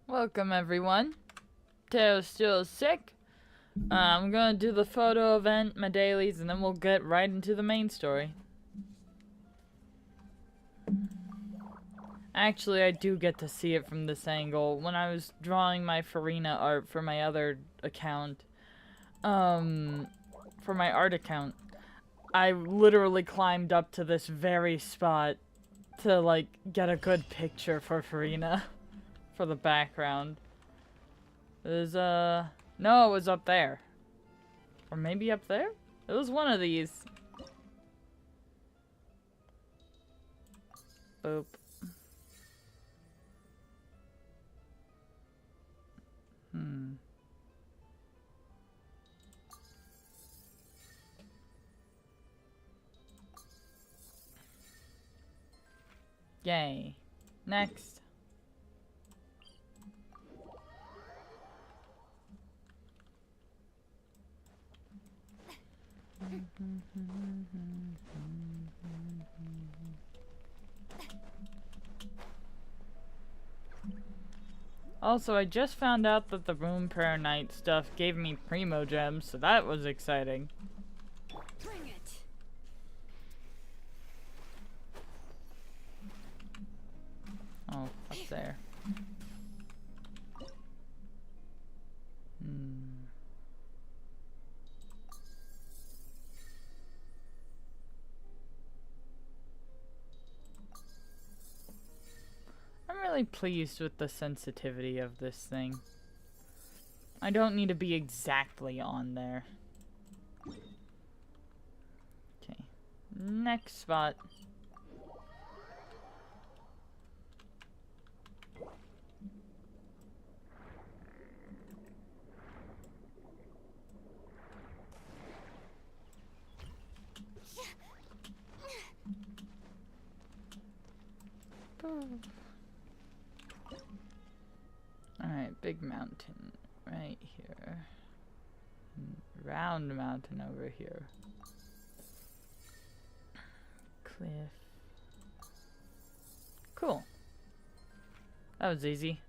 Welcome everyone. Teyo's still sick. I'm gonna do the photo event, my dailies, and then we'll get right into the main story. Actually, I do get to see it from this angle. When I was drawing my Farina art for my other account, for my art account, I literally climbed up to this very spot to, like, get a good picture for Farina for the background. There's, no, it was up there. Or maybe up there? It was one of these. Boop. Yay. Next. Also, I just found out that the Room Prayer Night stuff gave me Primo Gems, so that was exciting. Bring it. Oh, up there. I'm really pleased with the sensitivity of this thing. I don't need to be exactly on there. Okay. Next spot. Alright, big mountain right here. Round mountain over here. Cliff. Cool. That was easy.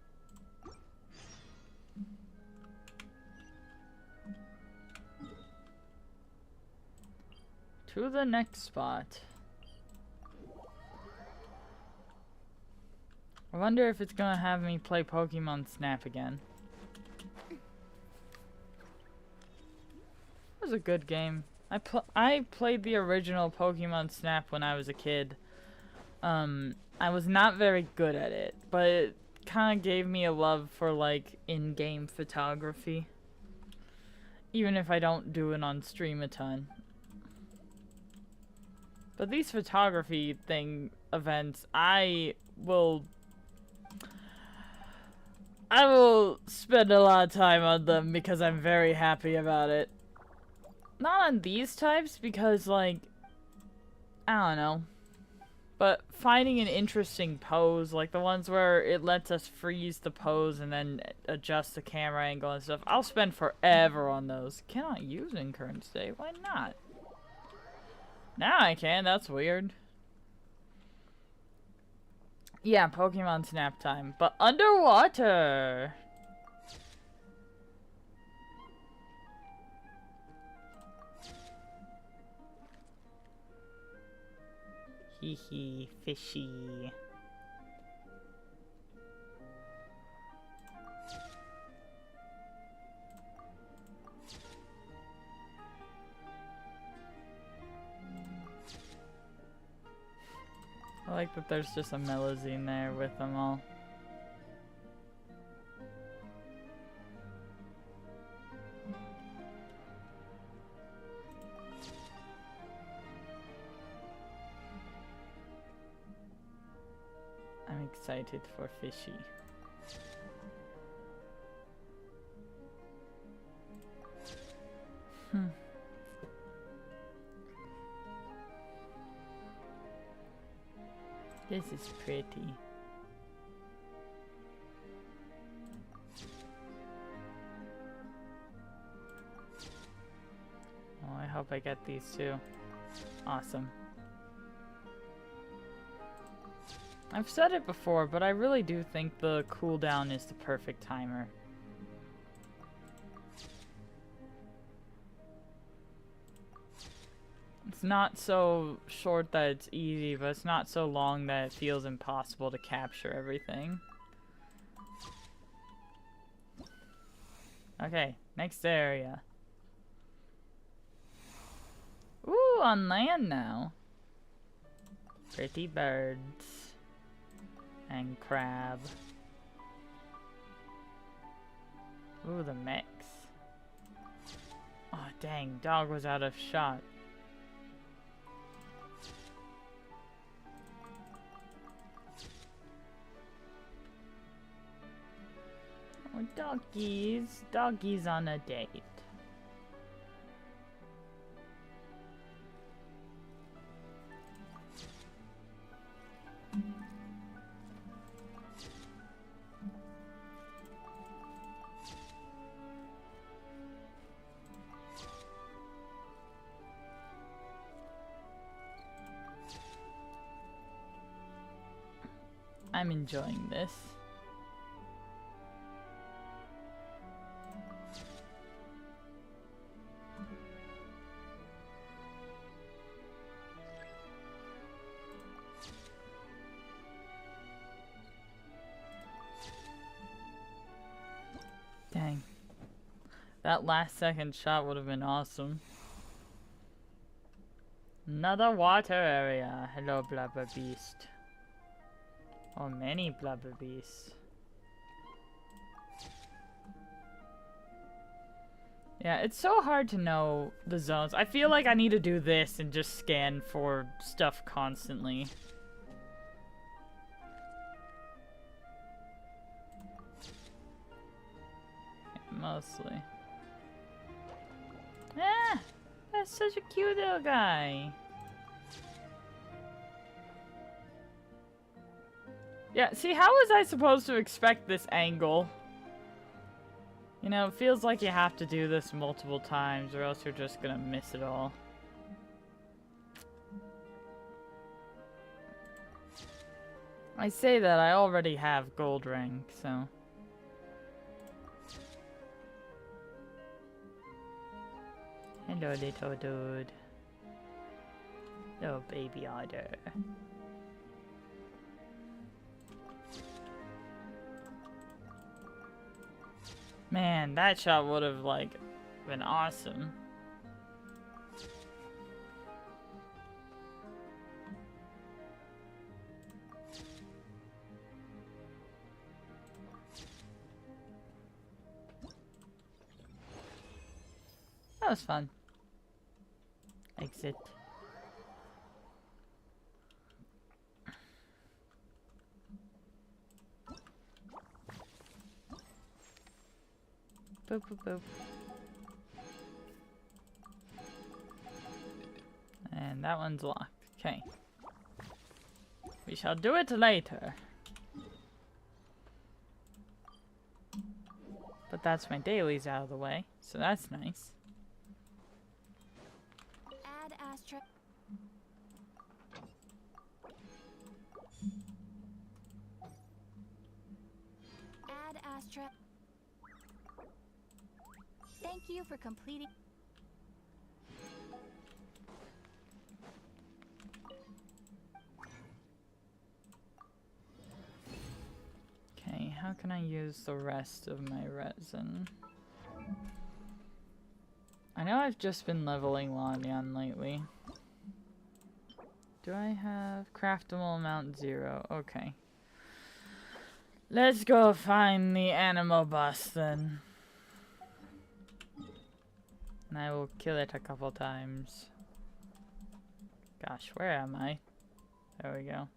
To the next spot. I wonder if it's gonna have me play Pokemon Snap again. It was a good game. I played the original Pokemon Snap when I was a kid. I was not very good at it, but it kind of gave me a love for, like, in-game photography. Even if I don't do it on stream a ton. But these photography events, I will spend a lot of time on them because I'm very happy about it. Not on these types because, like, I don't know. But finding an interesting pose, like the ones where it lets us freeze the pose and then adjust the camera angle and stuff, I'll spend forever on those. Cannot use in current state. Why not? Now I can. That's weird. Yeah, Pokemon Snap time, but underwater. Hee hee, fishy. I like that there's just a Melazine there with them all. I'm excited for Fishy. This is pretty. Oh, I hope I get these too. Awesome. I've said it before, but I really do think the cooldown is the perfect timer. It's not so short that it's easy, but it's not so long that it feels impossible to capture everything. Okay, next area. Ooh, on land now. Pretty birds. And crab. Ooh, the mechs. Oh, dang, dog was out of shot. Oh, doggies. Doggies on a date. I'm enjoying this. Dang. That last second shot would have been awesome. Another water area. Hello, blubber beast. Oh, many blubber beasts. Yeah, it's so hard to know the zones. I feel like I need to do this and just scan for stuff constantly. Mostly. Ah! That's such a cute little guy. Yeah, see, how was I supposed to expect this angle? You know, it feels like you have to do this multiple times or else you're just gonna miss it all. I say that, I already have gold rank, so... Hello, little dude. Little baby otter. Man, that shot would have, like, been awesome. That was fun. Exit. Boop, boop, boop. And that one's locked. Okay. We shall do it later. But that's my dailies out of the way, so that's nice. Add Astra. Add Astra. Thank you for completing. Okay, how can I use the rest of my resin? I know I've just been leveling Lanyan lately. Do I have craftable amount 0? Okay. Let's go find the animal bus then. And I will kill it a couple times. Gosh, where am I? There we go.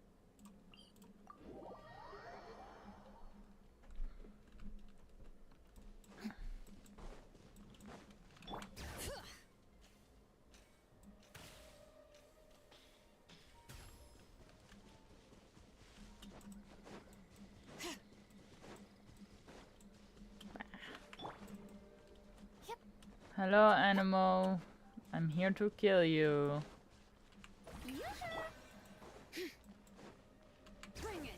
Hello, animal. I'm here to kill you. Bring it.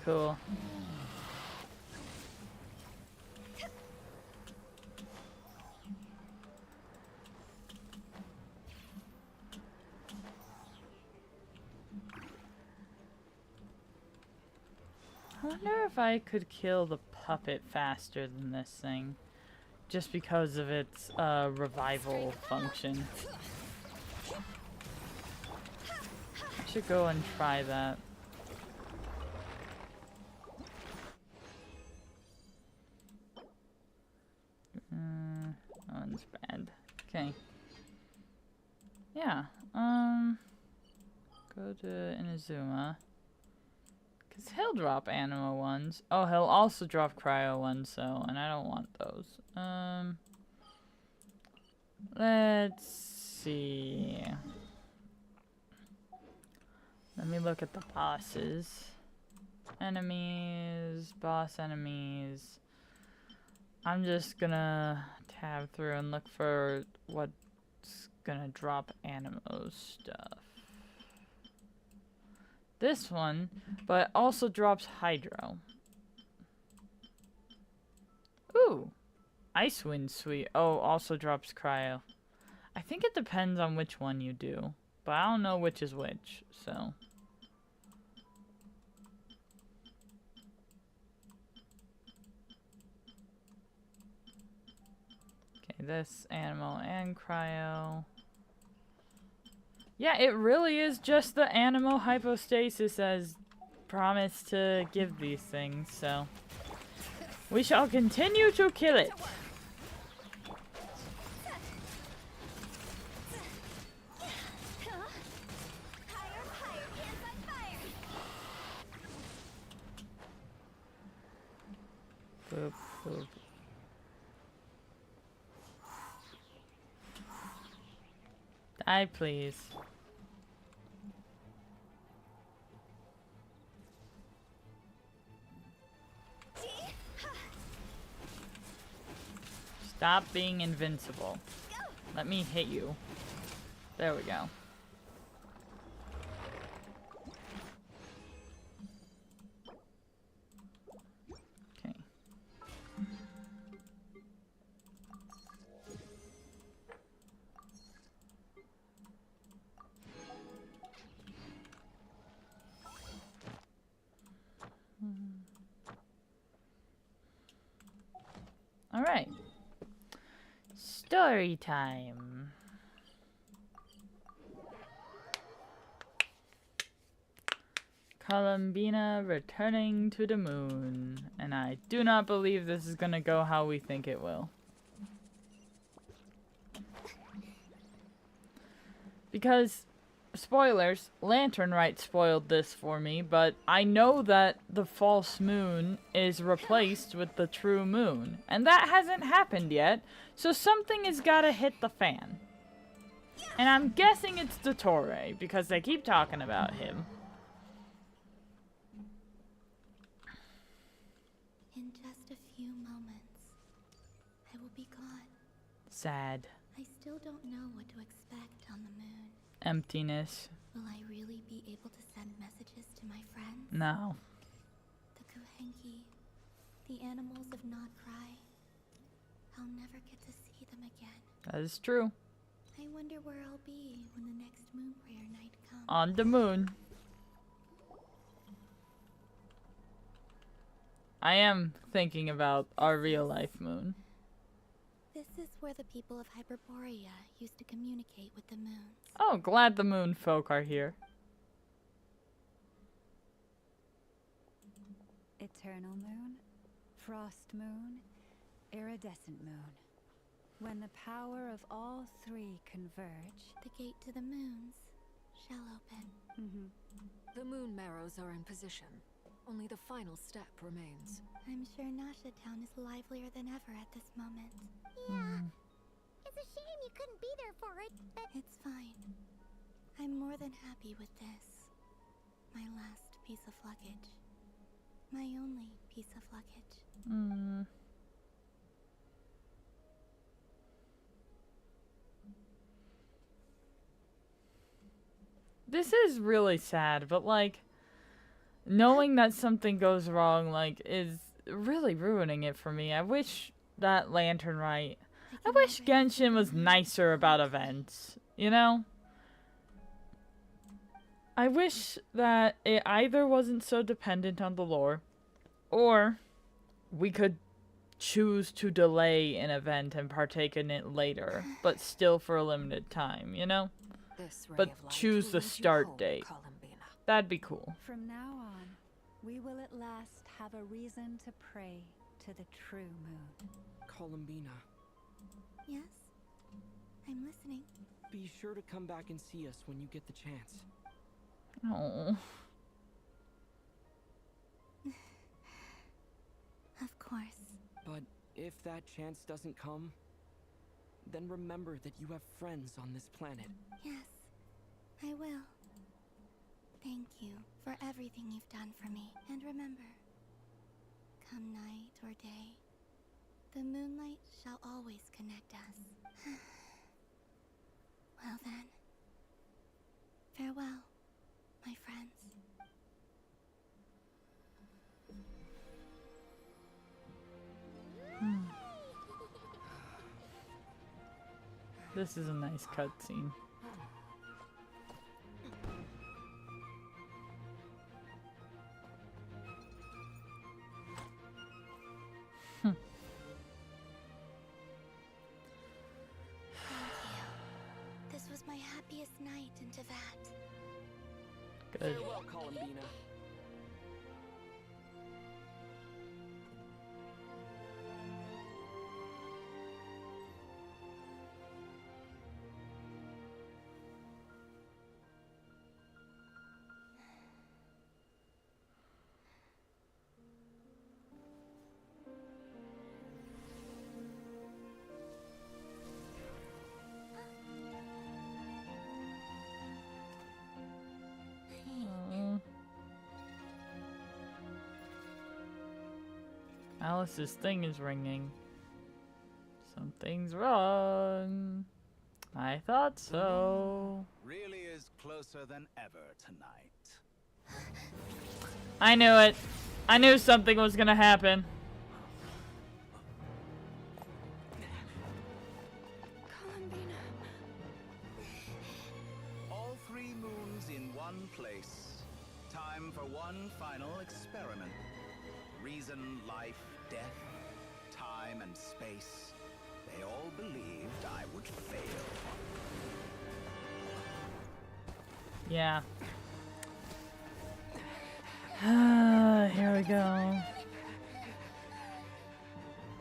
cool. I wonder if I could kill the puppet faster than this thing. Just because of its revival function. I should go and try that. That one's bad. Okay. Yeah. Go to Inazuma. Cause he'll drop anima ones. Oh, he'll also drop cryo ones, so, and I don't want those. Let's see. Let me look at the bosses. Enemies, boss enemies. I'm just gonna tab through and look for what's gonna drop Animo stuff. This one, but also drops Hydro. Ooh! Icewind Sweet. Oh, also drops Cryo. I think it depends on which one you do, but I don't know which is which, so. Okay, this Animo and Cryo. Yeah, it really is just the Animo Hypostasis as promised to give these things, so. We shall continue to kill it. Boop, boop. Die, please. Stop being invincible. Let me hit you. There we go. Okay. All right. Story time. Columbina returning to the moon. And I do not believe this is gonna go how we think it will. Because, spoilers, Lantern Rite spoiled this for me, but I know that the false moon is replaced with the true moon. And that hasn't happened yet, so something has gotta hit the fan. And I'm guessing it's Dottore, because they keep talking about him. In just a few moments, I will be gone. Sad. I still don't know what to expect on the moon. Emptiness. Will I really be able to send messages to my friends? No. The Kuhenki, the animals of Not Cry. I'll never get to see them again. That is true. I wonder where I'll be when the next moon prayer night comes. On the moon. I am thinking about our real life moon. This is where the people of Hyperborea used to communicate with the moons. Oh, glad the moon folk are here. Eternal moon, frost moon, iridescent moon. When the power of all three converge, The gate to the moons shall open. The moon marrows are in position. Only the final step remains. I'm sure Nasha Town is livelier than ever at this moment. Yeah. It's a shame you couldn't be there for it, but It's fine. I'm more than happy with this. My last piece of luggage. My only piece of luggage. This is really sad, but like, knowing that something goes wrong, like, is really ruining it for me. I wish that Lantern Rite. I wish Genshin was nicer about events, you know? I wish that it either wasn't so dependent on the lore, or we could choose to delay an event and partake in it later, but still for a limited time, you know? This ray But of light choose the leads you start home, date. Columbina. That'd be cool. From now on, we will at last have a reason to pray to the true moon. Columbina, Yes? I'm listening. be sure to come back and see us when you get the chance. Oh. Of course. But if that chance doesn't come, then remember that you have friends on this planet. Yes, I will. Thank you for everything you've done for me. And remember, come night or day, the moonlight shall always connect us. Well then, farewell, my friends. This is a nice cutscene. This was my happiest night in Tevat. Good. Farewell, Columbina. Alice's thing is ringing. Something's wrong. I thought so. Really is closer than ever tonight. I knew it. I knew something was gonna happen. Columbina. All 3 moons in one place. Time for one final experiment. Reason, life, death, time and space. They all believed I would fail. Yeah. Here we go.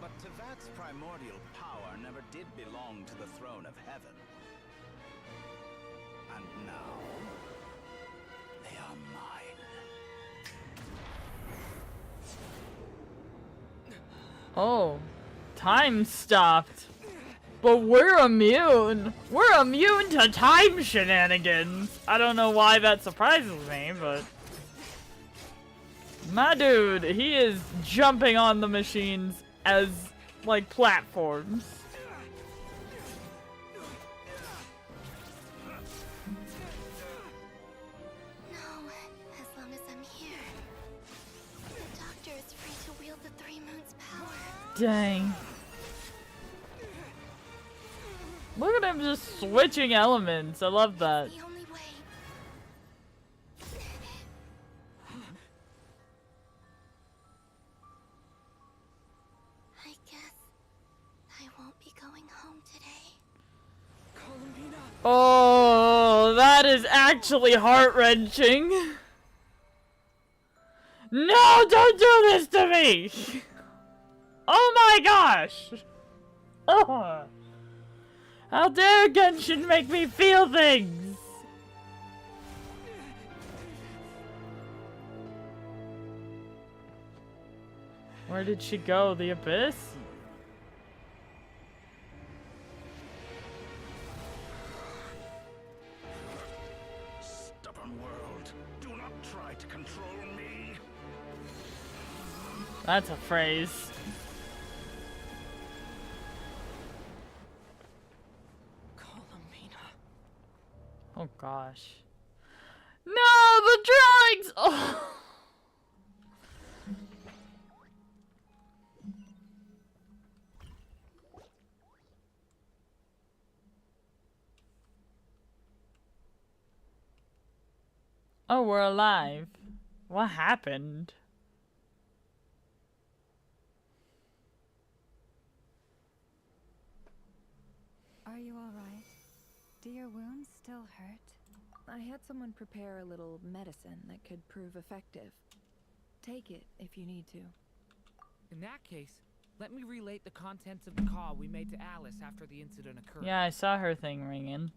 But Tevat's primordial power never did belong to the throne of heaven. And now, they are mine. Oh, time stopped. But we're immune. We're immune to time shenanigans. I don't know why that surprises me, but my dude, he is jumping on the machines as like platforms. No, as long as I'm here. The doctor is free to wield the 3 moons' power. Dang. Look at him just switching elements. I love that. The only way. I guess I won't be going home today. Columbina! Oh, that is actually heart-wrenching. No, don't do this to me! Oh my gosh! Oh. How dare Genshin make me feel things! Where did she go? The abyss? Stubborn world, do not try to control me. That's a phrase. Columbina. Oh gosh. No, the drawings! Oh. Oh, we're alive. What happened? Are you all right? Do your wounds still hurt? I had someone prepare a little medicine that could prove effective. Take it if you need to. In that case, let me relate the contents of the call we made to Alice after the incident occurred. Yeah, I saw her thing ringing.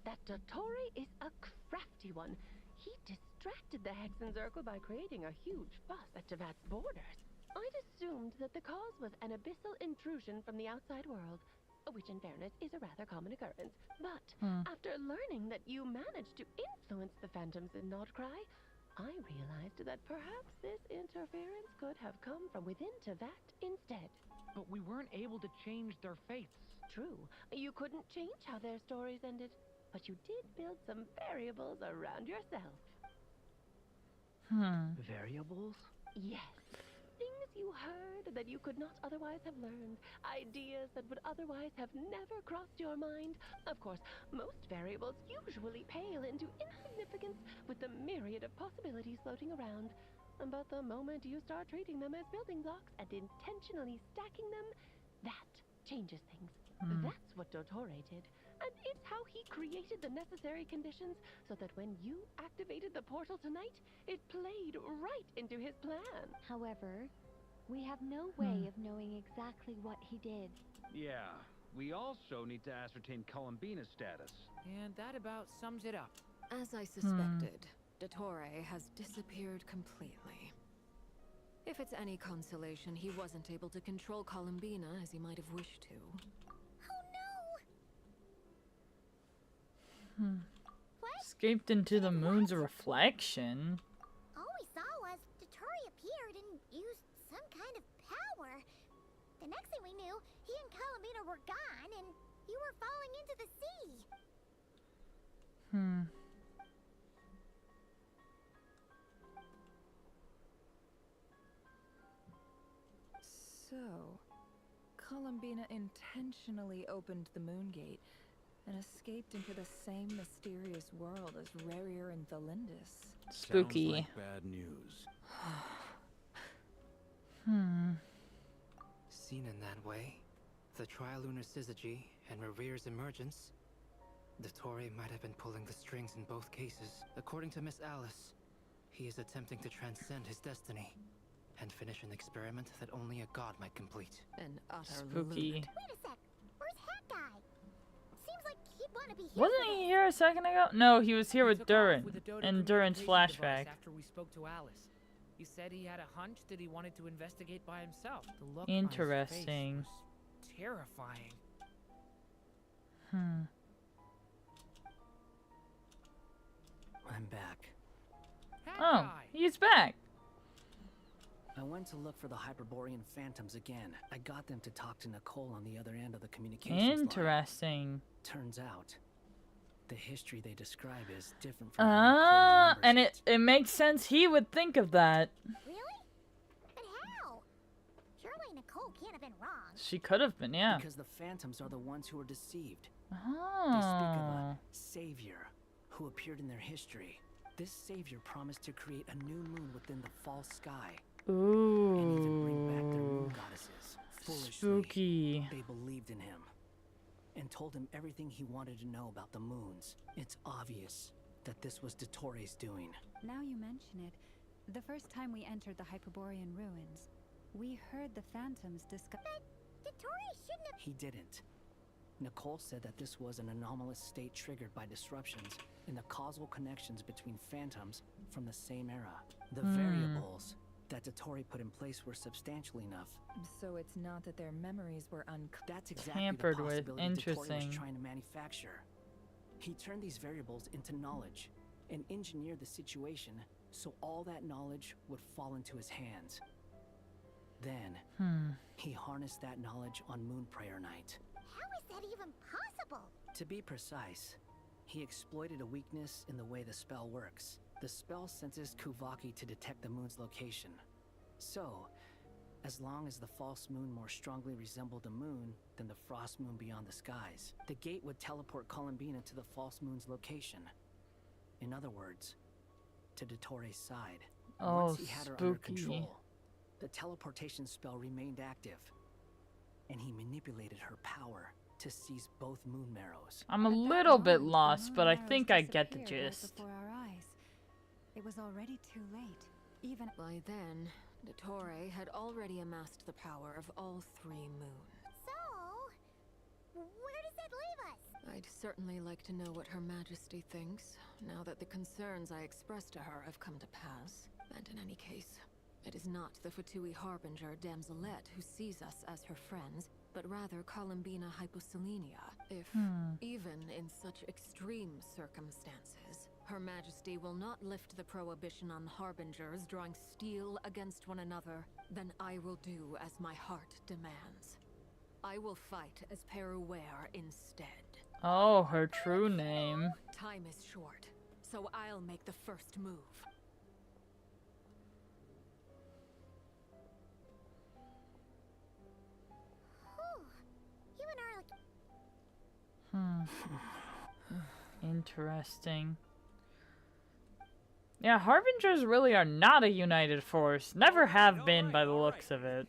That Dottore is a crafty one. He distracted the Hexenzirkel by creating a huge fuss at Tevat's borders. I'd assumed that the cause was an abyssal intrusion from the outside world, which in fairness is a rather common occurrence. But after learning that you managed to influence the phantoms in Nordcry, I realized that perhaps this interference could have come from within Tevat instead. But we weren't able to change their fates. True, you couldn't change how their stories ended, but you did build some variables around yourself. Variables? Yes. Things you heard that you could not otherwise have learned. Ideas that would otherwise have never crossed your mind. Of course, most variables usually pale into insignificance with the myriad of possibilities floating around. But the moment you start treating them as building blocks and intentionally stacking them, that changes things. That's what Dottore did. And it's how he created the necessary conditions so that when you activated the portal tonight, it played right into his plan. However, we have no way of knowing exactly what he did. Yeah, we also need to ascertain Columbina's status. And that about sums it up. As I suspected, Dottore has disappeared completely. If it's any consolation, he wasn't able to control Columbina as he might have wished to. Escaped into the moon's reflection. All we saw was Dottore appeared and used some kind of power. The next thing we knew, he and Calamina were gone, and you were falling into the sea. So, Columbina intentionally opened the moon gate and escaped into the same mysterious world as Rarier and Thalindis. Spooky. Sounds like bad news. Seen in that way, the Trilunar Syzygy and Rarier's emergence, Dottore might have been pulling the strings in both cases. According to Miss Alice, he is attempting to transcend his destiny and finish an experiment that only a god might complete. An utter Spooky. lunatic. Wait a sec, where's Hat Guy? Seems like he'd want to be here. Wasn't for he this. here a second ago? No, he was here He with took off Durin. with the Dodo In Durin's communication flashback. device after we spoke to Alice. He said he had a hunch that he wanted to investigate by himself. The look Interesting. on his face was terrifying. I'm back. That Oh, guy. he's back. I went to look for the Hyperborean phantoms again. I got them to talk to Nicole on the other end of the communications line. Interesting. Turns out, the history they describe is different from how Nicole remembers And it makes sense he would think of that. Really? But how? Surely Nicole can't have been wrong. She could have been, yeah. Because the phantoms are the ones who were deceived. They speak of Oh. a savior who appeared in their history. This savior promised to create a new moon within the false sky. And even bring back their moon Ooh. goddesses. Foolishly, Spooky. they believed in him and told him everything he wanted to know about the moons. It's obvious that this was Dottore's doing. Now you mention it, the first time we entered the Hyperborean ruins, we heard the phantoms discuss. Dottore shouldn't have. He didn't. Nicole said that this was an anomalous state triggered by disruptions in the causal connections between phantoms from the same era. The variables that Dottore put in place were substantial enough. So it's not that their memories were That's exactly Tampered the with. possibility Dottore Interesting. was trying to manufacture. He turned these variables into knowledge and engineered the situation so all that knowledge would fall into his hands. Then, he harnessed that knowledge on Moon Prayer Night. How is that even possible? To be precise, he exploited a weakness in the way the spell works. The spell senses Kuvaki to detect the moon's location. So, as long as the false moon more strongly resembled a moon than the frost moon beyond the skies, the gate would teleport Columbina to the false moon's location. In other words, to Dottoro's side. Oh, Once he had her under spooky. control, the teleportation spell remained active, and he manipulated her power to seize both moon marrows. I'm a At that little bit moment, the lost, but I moon think arrows I get the disappeared right gist. before our eyes. It was already too late. Even By then, Dottore had already amassed the power of all 3 moons. So, where does that leave us? I'd certainly like to know what Her Majesty thinks, now that the concerns I expressed to her have come to pass. And in any case, it is not the Fatui Harbinger Damselette who sees us as her friends, but rather Columbina Hyposelenia. If, even in such extreme circumstances, Her Majesty will not lift the prohibition on Harbingers drawing steel against one another, then I will do as my heart demands. I will fight as Peruware instead. Oh, her true name. Time is short, so I'll make the first move. You and our Interesting. Yeah, Harbingers really are not a united force. Never have been by the looks of it.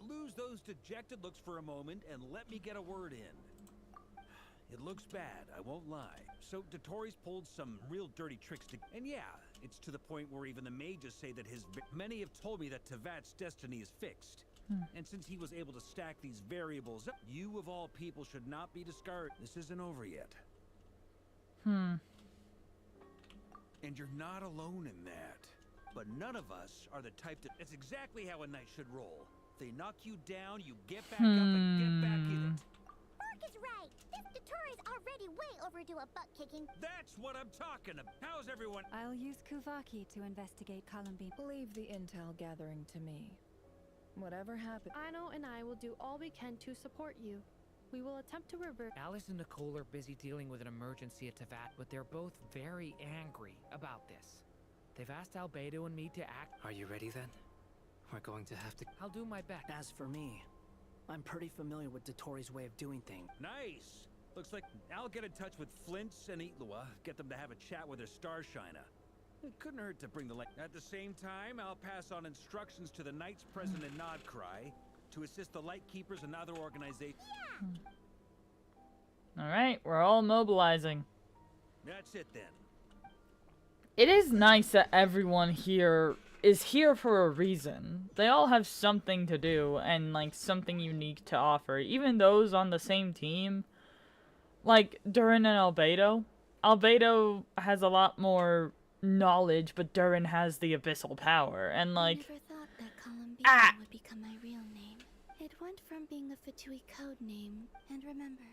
Lose those dejected looks for a moment and let me get a word in. It looks bad, I won't lie. So Dottori's pulled some real dirty tricks to... And yeah, it's to the point where even the mages say that his... Many have told me that Tevat's destiny is fixed. And since he was able to stack these variables up, you of all people should not be discouraged. This isn't over yet. And you're not alone in that. But none of us are the type that... It's exactly how a knight should roll. They knock you down, you get back up and get back in it. Mark is right. This Dottore is already way overdue a butt kicking. That's what I'm talking about. How's everyone? I'll use Kuvaki to investigate Columbine. Leave the intel gathering to me. Whatever happens. Ano and I will do all we can to support you. We will attempt to revert. Alice and Nicole are busy dealing with an emergency at Tevat, but they're both very angry about this. They've asked Albedo and me to act. Are you ready then? We're going to have to... I'll do my best. As for me, I'm pretty familiar with Dottoro's way of doing things. Nice. Looks like I'll get in touch with Flint's and Itlua, get them to have a chat with their Starshiner. It couldn't hurt to bring the light. At the same time, I'll pass on instructions to the Knights present in Nodcry to assist the Lightkeepers and other organizations. Alright, we're all mobilizing. That's it then. It is nice that everyone here is here for a reason. They all have something to do and, like, something unique to offer. Even those on the same team. Like, Durin and Albedo. Albedo has a lot more knowledge, but Durin has the abyssal power. And, like... I never thought that Columbina would become my real name. It went from being a Fatui code name, and remember,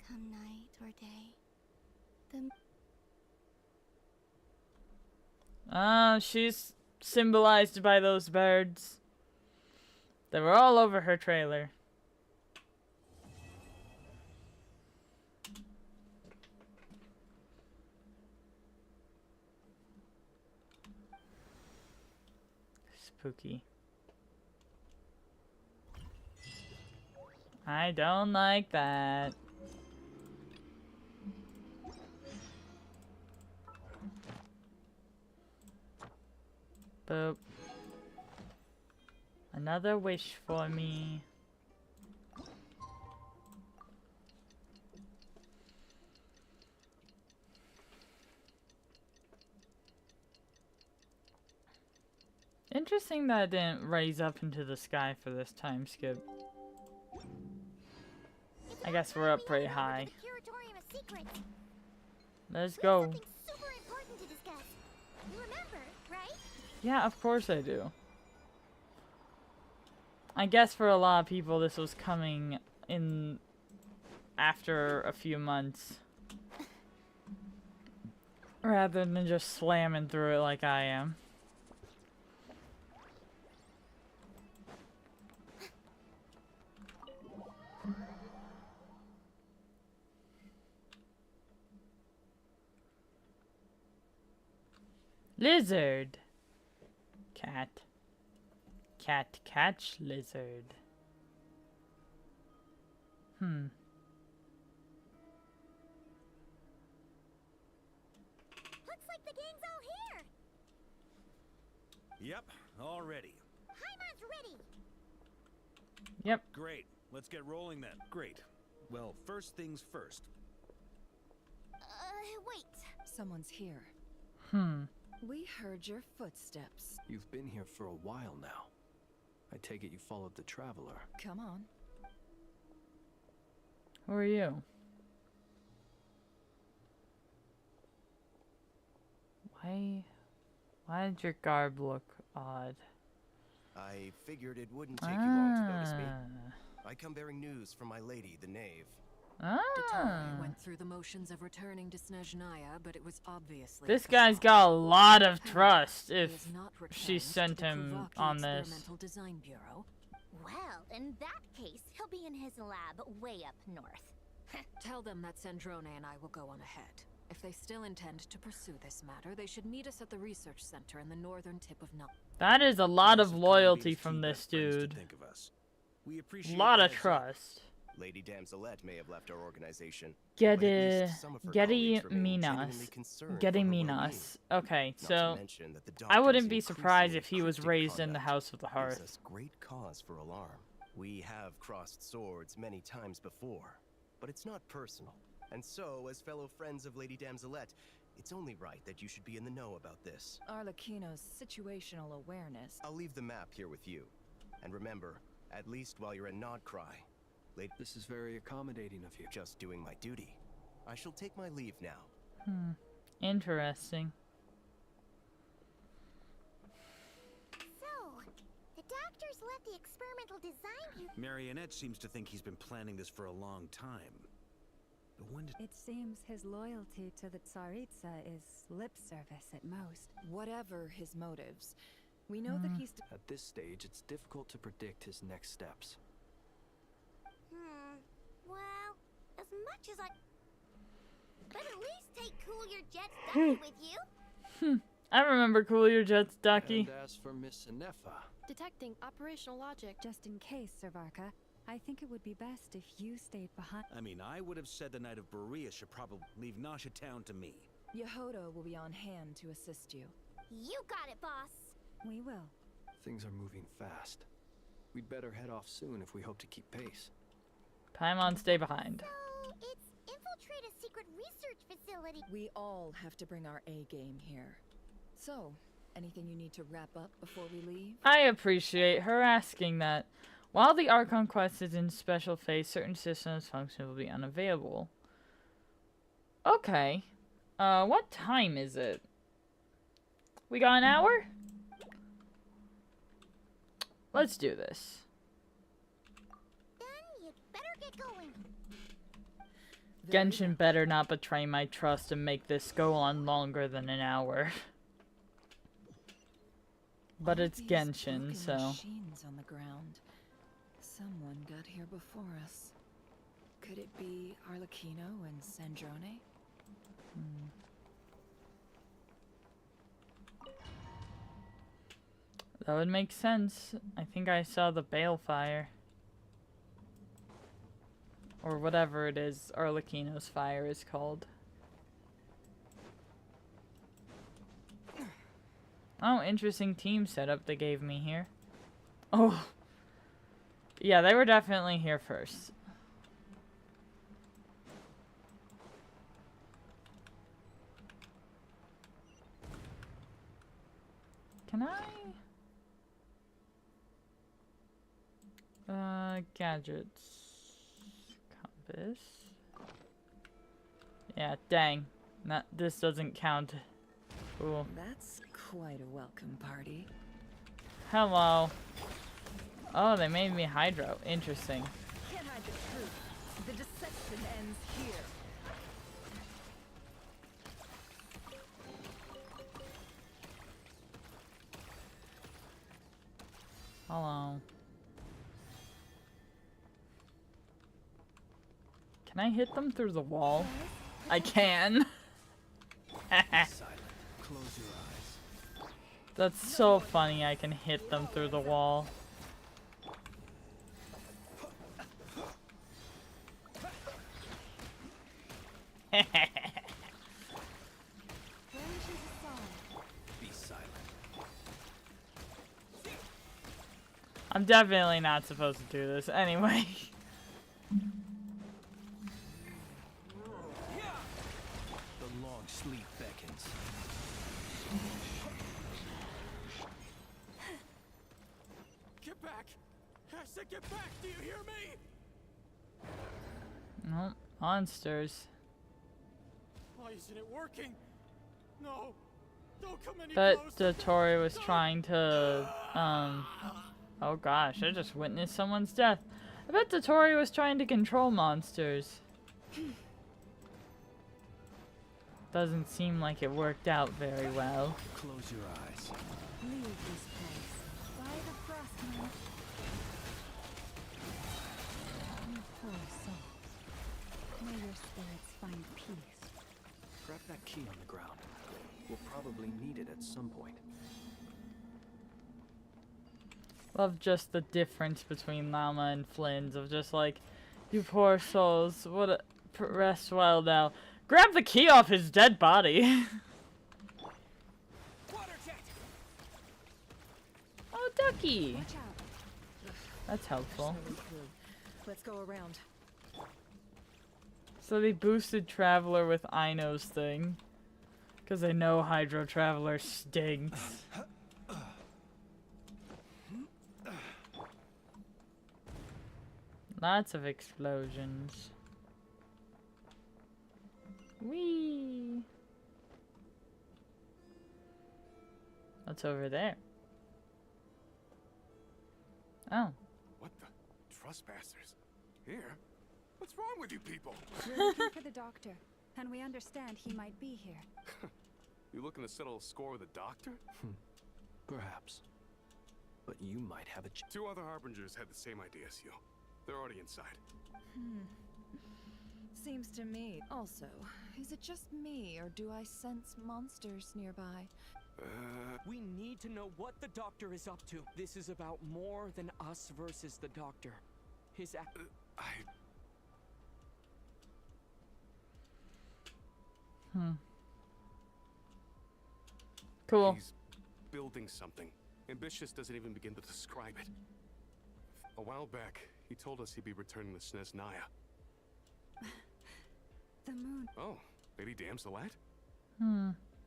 come night or day, she's symbolized by those birds. They were all over her trailer. Spooky. I don't like that. Boop. Another wish for me. Interesting that it didn't raise up into the sky for this time skip. I guess we're up pretty high. Let's go. Super important to discuss. You remember, right? Yeah, of course I do. I guess for a lot of people this was coming in after a few months. Rather than just slamming through it like I am. Lizard. Cat. Cat catch lizard. Yep, all ready. Paimon's ready. Yep. Great. Let's get rolling then. Great. Well, first things first. Wait. Someone's here. We heard your footsteps. You've been here for a while now. I take it you followed the Traveler. Come on. Who are you? Why did your garb look odd? I figured it wouldn't take you long to notice me. I come bearing news from my lady, the Knave. Dottore went through the motions of returning to Snezhnaya, but it was obviously This guy's got a lot of trust He if has not she returned sent to the him Kuvaki on this. Experimental Design Bureau. Well, in that case, he'll be in his lab way up north. Tell them that Sandrone and I will go on ahead. If they still intend to pursue this matter, they should meet us at the research center in the northern tip of Nile. That is a lot of loyalty from this dude. We appreciate Lot the of heads up. trust. Lady Damselette may have left our organization. Getty Getty Minas. Okay, Not to so mention that the I wouldn't doctor's be surprised if he increasingly was cryptic raised in the conduct House of the gives Hearth. us great cause for alarm. We have crossed swords many times before, but it's not personal. And so, as fellow friends of Lady Damselette, it's only right that you should be in the know about this. Arlecchino's situational awareness. I'll leave the map here with you. And remember, at least while you're at Nodcry, This is very accommodating of you. Just doing my duty. I shall take my leave now. Interesting. So, the doctors left the experimental design. Marionette seems to think he's been planning this for a long time. But when did... It seems his loyalty to the Tsaritsa is lip service at most. Whatever his motives, we know that he's... At this stage, it's difficult to predict his next steps. Well, as much as I... But at least take Cool Your Jets Ducky with you. I remember Cool Your Jets Ducky. And as for Miss Inefa, Detecting operational logic. Just in case, Servarka, I think it would be best if you stayed behind. I mean, I would have said the Knight of Berea should probably leave Nasha Town to me. Yehodo will be on hand to assist you. You got it, boss. We will. things are moving fast. We'd better head off soon if we hope to keep pace. Paimon, stay behind. So, it's infiltrate a secret research facility. We all have to bring our A game here. So, anything you need to wrap up before we leave? I appreciate her asking that. While the Archon quest is in special phase, certain systems function will be unavailable. Okay. What time is it? We got an hour? Let's do this. Then you'd better get going. Genshin better not betray my trust and make this go on longer than an hour. But it's Genshin, so... Machines on the ground. Someone got here before us. Could it be Arlecchino and Sandrone? That would make sense. I think I saw the balefire. Or whatever it is Arlecchino's fire is called. Oh, interesting team setup they gave me here. Oh. Yeah, they were definitely here first. Can I? Gadgets. Compass. Yeah, dang. This doesn't count. Cool. That's quite a welcome party. Hello. Oh, they made me Hydro. Interesting. Can't hide the truth. The deception ends here. Hello. Can I hit them through the wall? I can. Close your eyes. That's so funny. I can hit them through the wall. Be silent. definitely not supposed to do this anyway. The long sleep beckons. Get back! I said get back! Do you hear me? Nope. Monsters. Why isn't it working? No! Don't come any Bet closer! Dotori was trying to, oh gosh, I just witnessed someone's death. I bet Dotori was trying to control monsters. Doesn't seem like it worked out very well. Close your eyes. Leave this place. By the frost moon. You poor soul. May your spirits find peace. Grab that key on the ground. We'll probably need it at some point. Love just the difference between Llama and Flynn's of just like, you poor souls, what a rest well now. Grab the key off his dead body. Oh, Ducky. Watch out. That's helpful. Let's go around. So they boosted Traveler with Aino's thing. Because they know Hydro Traveler stinks. Lots of explosions. Whee! What's over there? Oh. What the? Trespassers? Here? What's wrong with you people? We're looking for the doctor, and we understand he might be here. You looking to settle a score with a doctor? Perhaps. But you might have a Two other harbingers had the same idea as you. They're already inside. Seems to me. Also, is it just me, or do I sense monsters nearby? We need to know what the doctor is up to. This is about more than us versus the doctor. His Cool. He's building something. Ambitious doesn't even begin to describe it. A while back, he told us he'd be returning to Snezhnaya. The moon. Oh, Lady Damselat?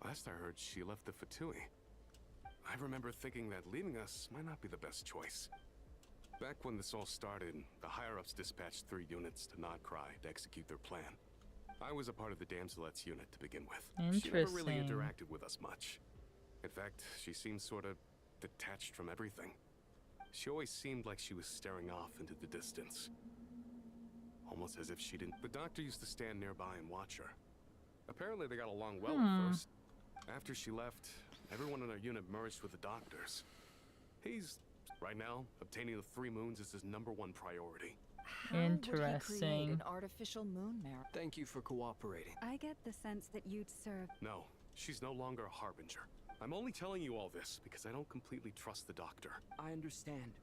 Last I heard, she left the Fatui. I remember thinking that leaving us might not be the best choice. Back when this all started, the higher-ups dispatched 3 units to Nodcry to execute their plan. I was a part of the Damselet's unit to begin with. She never really Interesting. interacted with us much. In fact, she seemed sort of detached from everything. She always seemed like she was staring off into the distance. Almost as if she didn't... The doctor used to stand nearby and watch her. Apparently they got along well at first. After she left, everyone in our unit merged with the doctors. He's, right now, obtaining the 3 moons is his #1 priority. How would he create Interesting. an artificial moon marrow? Thank you for cooperating. I get the sense that you'd serve. No, she's no longer a harbinger. I'm only telling you all this because I don't completely trust the doctor. I understand.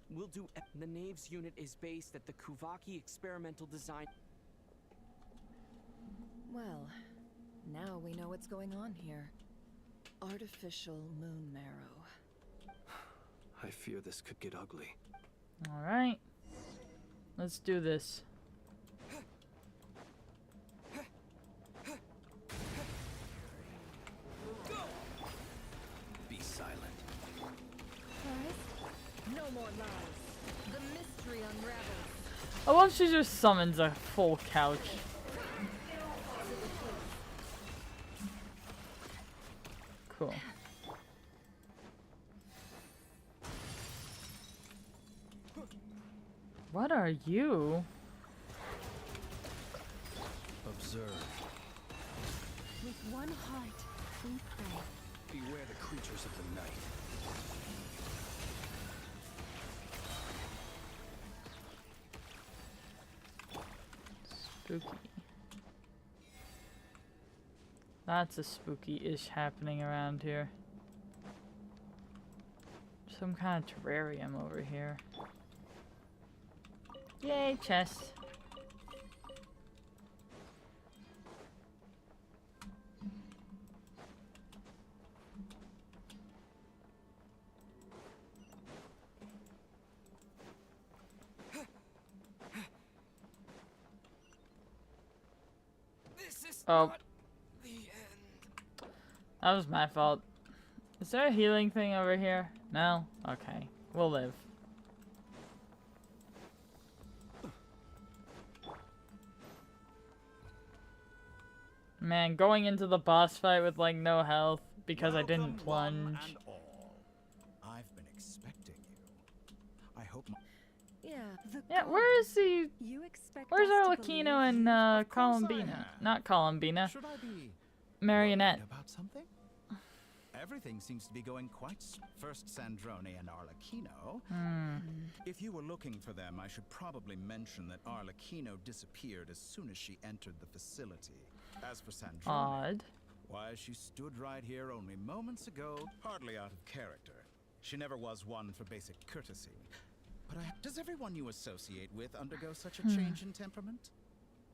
We'll do. The Knaves unit is based at the Kuvaki experimental design. Well, now we know what's going on here. Artificial moon marrow. I fear this could get ugly. Alright. Let's do this. Be silent. No more lies. The mystery unravels. I love she just summons a full couch. Cool. What are you? Observe. With one heart, we pray. Beware the creatures of the night. Spooky. Lots of spooky-ish happening around here. Some kind of terrarium over here. Yay, chest. Oh. That was my fault. Is there a healing thing over here? No? Okay. We'll live. Man, going into the boss fight with like no health because I didn't plunge. One and all. I've been expecting you. I hope my Yeah, where is he? You expect Where's us to Arlecchino believe and you? Columbina? Not Columbina. Should I be Marionette. worried about something? Everything seems to be going quite first Sandrone and Arlecchino. If you were looking for them, I should probably mention that Arlecchino disappeared as soon as she entered the facility. As for Sandrone, Odd. why, she stood right here only moments ago, hardly out of character. She never was one for basic courtesy. But does everyone you associate with undergo such a change in temperament?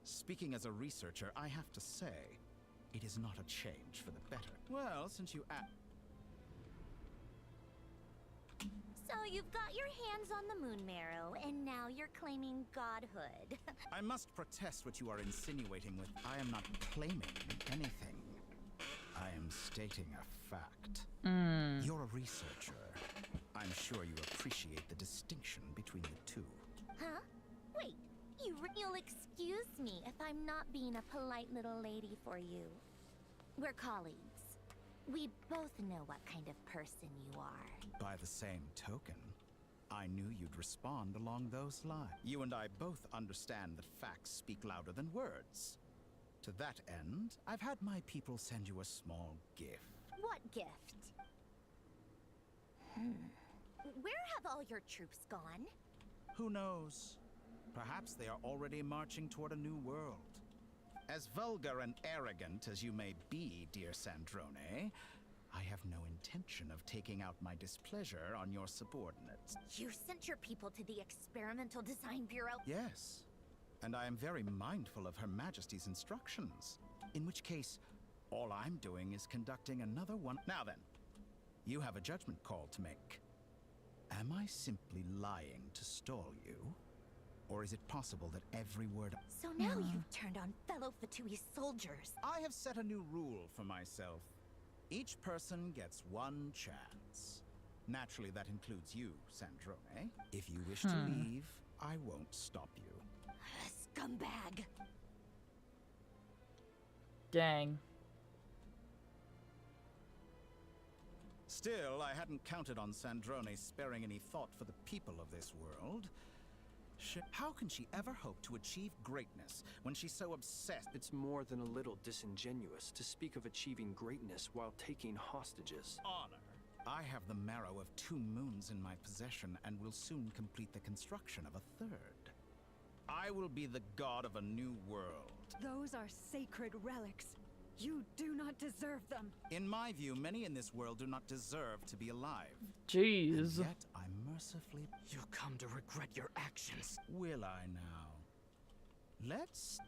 Speaking as a researcher, I have to say, it is not a change for the better. Well, since you So you've got your hands on the moon marrow, and now you're claiming godhood. I must protest what you are insinuating with I am not claiming anything. I am stating a fact. You're a researcher. I'm sure you appreciate the distinction between the two. Huh? Wait, you'll excuse me if I'm not being a polite little lady for you. We're colleagues. We both know what kind of person you are. By the same token, I knew you'd respond along those lines. You and I both understand that facts speak louder than words. To that end, I've had my people send you a small gift. What gift? Where have all your troops gone? Who knows? Perhaps they are already marching toward a new world. As vulgar and arrogant as you may be, dear Sandrone, I have no intention of taking out my displeasure on your subordinates. You sent your people to the Experimental Design Bureau? Yes, and I am very mindful of Her Majesty's instructions. In which case, all I'm doing is conducting another one. Now then, you have a judgment call to make. Am I simply lying to stall you? Or is it possible that every word... So now you've turned on fellow Fatui soldiers. I have set a new rule for myself. Each person gets one chance. Naturally, that includes you, Sandrone. If you wish to leave, I won't stop you. Scumbag! Dang. Still, I hadn't counted on Sandrone sparing any thought for the people of this world. How can she ever hope to achieve greatness when she's so obsessed? It's more than a little disingenuous to speak of achieving greatness while taking hostages. Honor. I have the marrow of 2 moons in my possession and will soon complete the construction of a 3rd. I will be the god of a new world. Those are sacred relics. You do not deserve them. In my view, many in this world do not deserve to be alive. Jeez. And yet, I mercifully... You'll come to regret your actions. Will I now? Let's...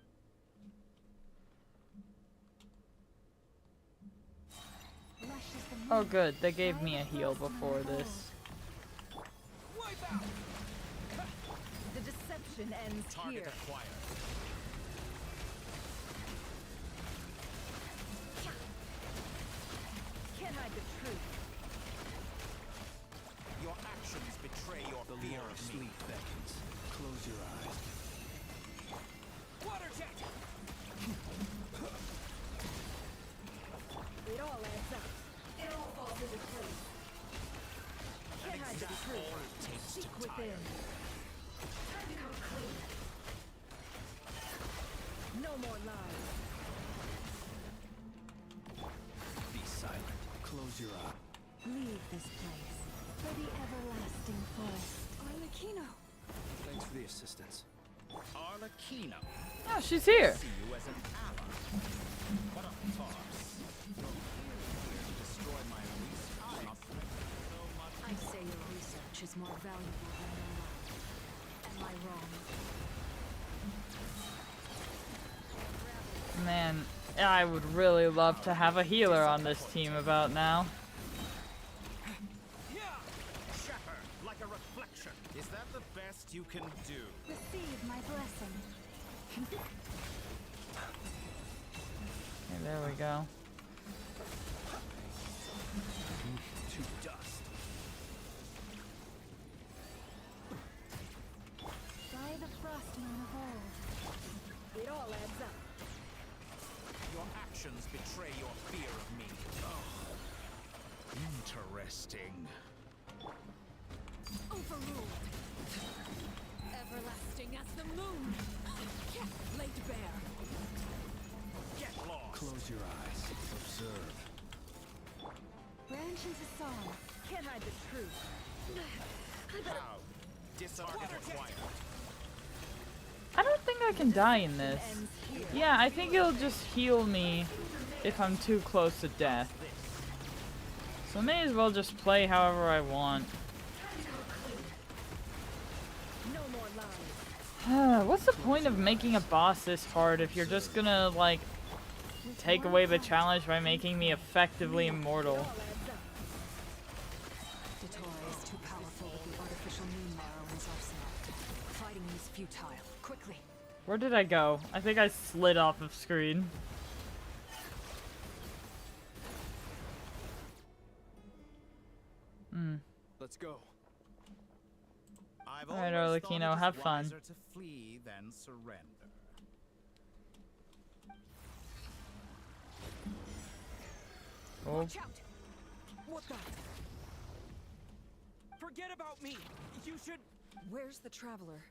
Oh good, they gave me a heal before this. Wipe out! The deception ends Target here. acquired. Can't hide the truth. Your actions betray your fear of Sleep beckons. Close your eyes. Water jet! It all adds up. It all falls into place. Can't hide the truth. Seek within. Time to come clean. No more lies. Be silent. Close your eyes. Leave this place for the everlasting forest. Arlecchino. Thanks for the assistance. Arlecchino. Oh, she's here. See you as an ally. What a farce. You're here to destroy my research. I say your research is more valuable than your life. Am I wrong? Man, I would really love to have a healer on this team about now. Shatter like a reflection. Is that the best you can do? Receive my blessing. There we go. To dust. By the frost moon of old. It all adds up. Your actions betray your fear of me. Interesting. Overruled. Everlasting as the moon. Laid bare. Get lost. Close your eyes. Observe. Branches a song. Can't hide the truth. How? Disarm required. I don't think I can die in this. Yeah, I think it'll just heal me if I'm too close to death. So I may as well just play however I want. What's the point of making a boss this hard if you're just gonna, like, take away the challenge by making me effectively immortal? Dottore is too powerful with the artificial moon marrow in his arsenal. Fighting is futile. Quickly. Where did I go? I think I slid off of screen. Let's go. I've Alright, always thought Arlecchino, it is have fun. wiser to flee than surrender. Oh. Watch out! What the? Forget about me. You should. Where's the traveler?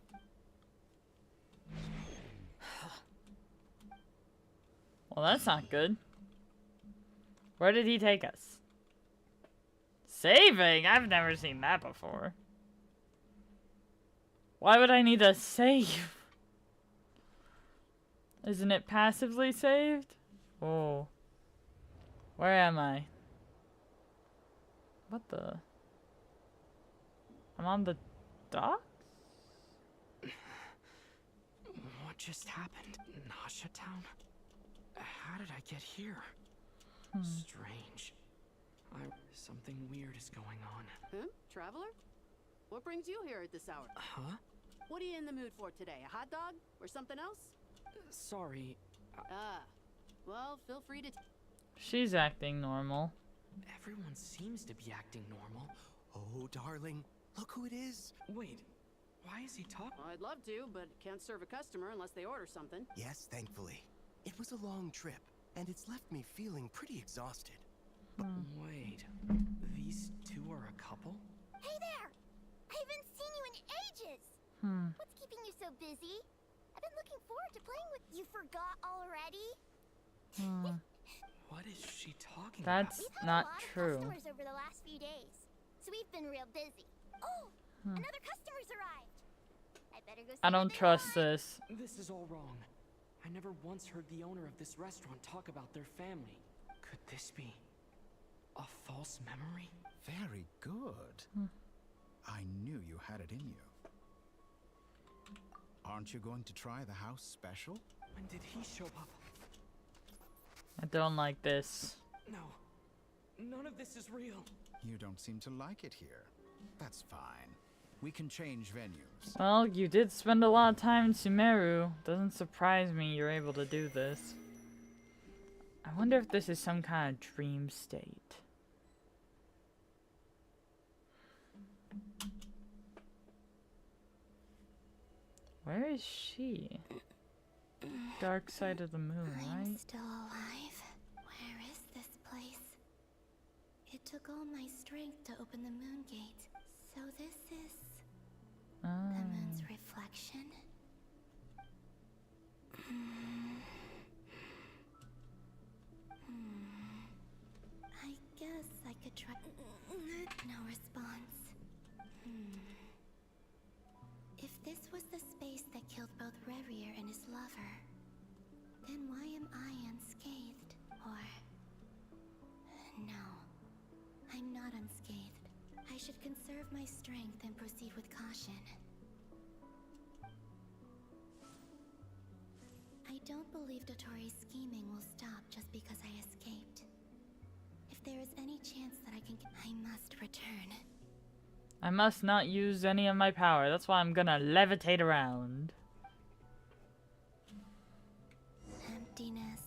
Well, that's not good. Where did he take us? Saving? I've never seen that before. Why would I need a save? Isn't it passively saved? Oh. Where am I? What the? I'm on the docks? What just happened? Nasha Town? How did I get here? Strange. Something weird is going on. Hmm? Traveler? What brings you here at this hour? Huh? What are you in the mood for today? A hot dog? Or something else? Sorry. Ah. Well, feel free to... She's acting normal. Everyone seems to be acting normal. Oh, darling. Look who it is. Wait. Why is he talking? Well, I'd love to, but can't serve a customer unless they order something. Yes, thankfully. It was a long trip, and it's left me feeling pretty exhausted. Wait. These two are a couple? Hey there! I haven't seen you in ages! What's keeping you so busy? I've been looking forward to playing with you. Forgot already? What is she talking That's We've had not a lot true. of customers over the last few days, so we've been real busy. Oh, another customer's arrived. I better go see I don't what they trust want. this. This is all wrong. I never once heard the owner of this restaurant talk about their family. Could this be a false memory? Very good. I knew you had it in you. Aren't you going to try the house special? When did he show up? I don't like this. No. None of this is real. You don't seem to like it here. That's fine. We can change venues. Well, you did spend a lot of time in Sumeru. Doesn't surprise me you're able to do this. I wonder if this is some kind of dream state. Where is she? Dark side of the moon, I'm right? still alive. Where is this place? It took all my strength to open the moon gate. So this is the moon's reflection. I guess I could try. No response. If this was the space that killed both Revrier and his lover, then why am I unscathed? Or... no, I'm not unscathed. I should conserve my strength and proceed with caution. I don't believe Dottori's scheming will stop just because I escaped. If there is any chance that I must return. I must not use any of my power. That's why I'm gonna levitate around. Emptiness,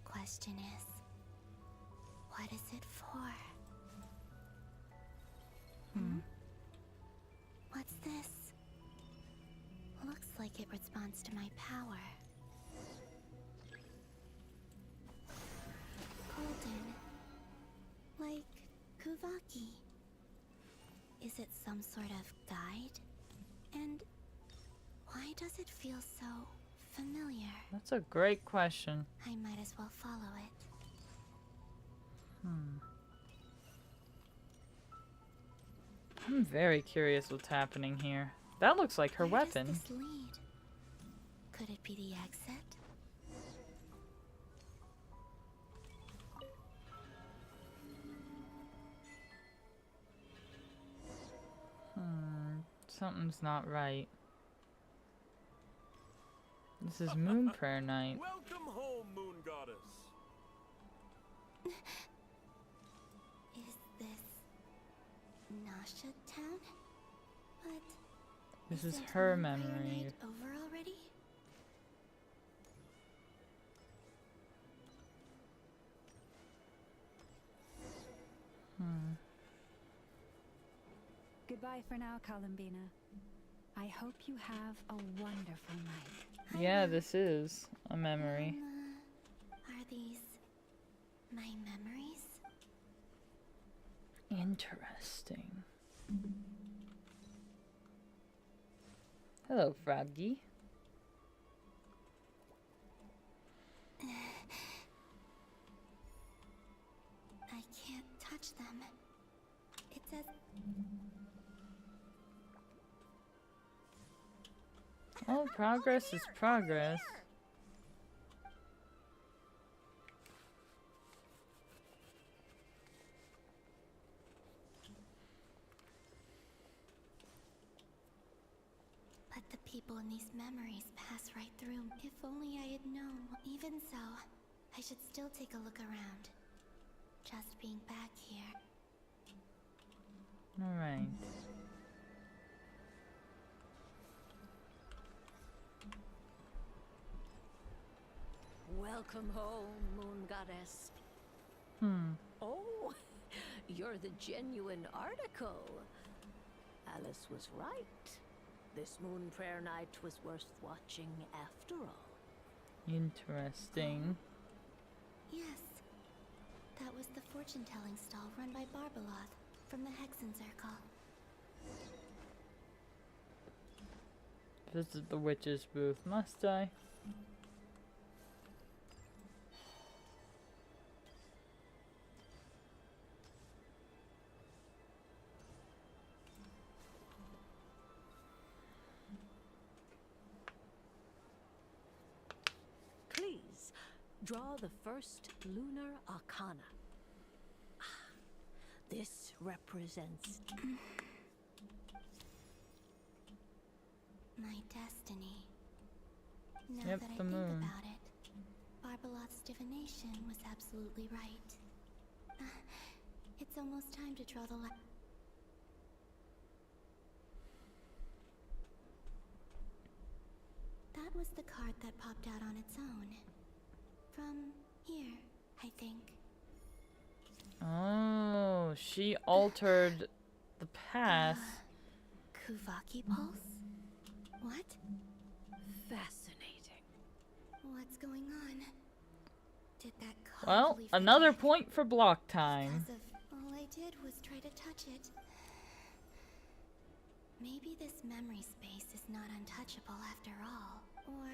question is, what is it for? What's this? Looks like it responds to my power. Golden. Like Kuvaki. Is it some sort of guide? And why does it feel so familiar? That's a great question. I might as well follow it. I'm very curious what's happening here. That looks like her Where weapon. does this lead? Could it be the exit? Something's not right. This is Moon Prayer Night. Welcome home, Moon Goddess. Is this Nasha Town? But This is isn't her Moon Prayer memory. Night over already? Goodbye for now, Columbina. I hope you have a wonderful night. Yeah, this is a memory. Are these my memories? Interesting. Hello, Froggy. I can't touch them. It says... Oh, progress is progress. But the people in these memories pass right through. If only I had known. Even so, I should still take a look around. Just being back here. Alright. Welcome home, Moon Goddess. Oh, you're the genuine article. Alice was right. This Moon Prayer Night was worth watching after all. Interesting. Yes. That was the fortune-telling stall run by Barbaloth from the Hexen Circle. Visit the witch's booth, must I? Please, draw the first lunar arcana. This represents... My destiny. Now Yep, that I the think moon. about it, Barbaloth's divination was absolutely right. It's almost time to draw the That was the card that popped out on its own. From here, I think. Oh, she altered the past. Kuvaki Pulse? What? Fascinating. What's going on? Did that card Well, leave the another deck? point for block time. As if all I did was try to touch it. Maybe this memory space is not untouchable after all. Or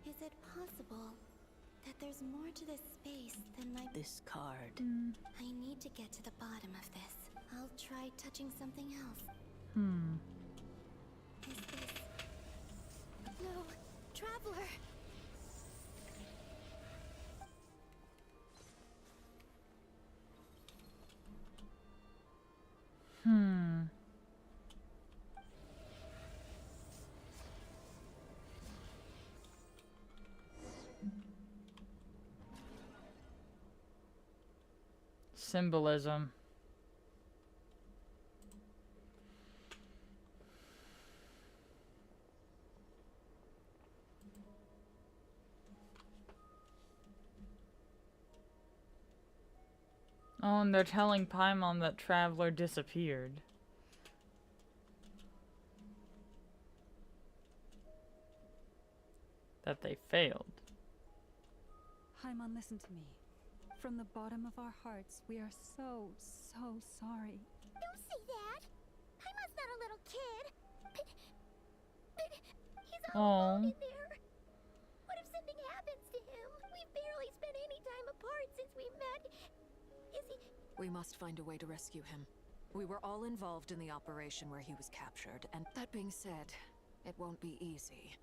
is it possible that there's more to this space than my... This card. I need to get to the bottom of this. I'll try touching something else. Is this... No! Traveler! Symbolism. Oh, and they're telling Paimon that Traveler disappeared. That they failed. Paimon, listen to me. From the bottom of our hearts, we are so sorry. Don't say that. Paimon's not a little kid. But he's all alone in there. What if something happens to him? We've barely spent any time apart since we met. Is he... We must find a way to rescue him. We were all involved in the operation where he was captured, and that being said, it won't be easy.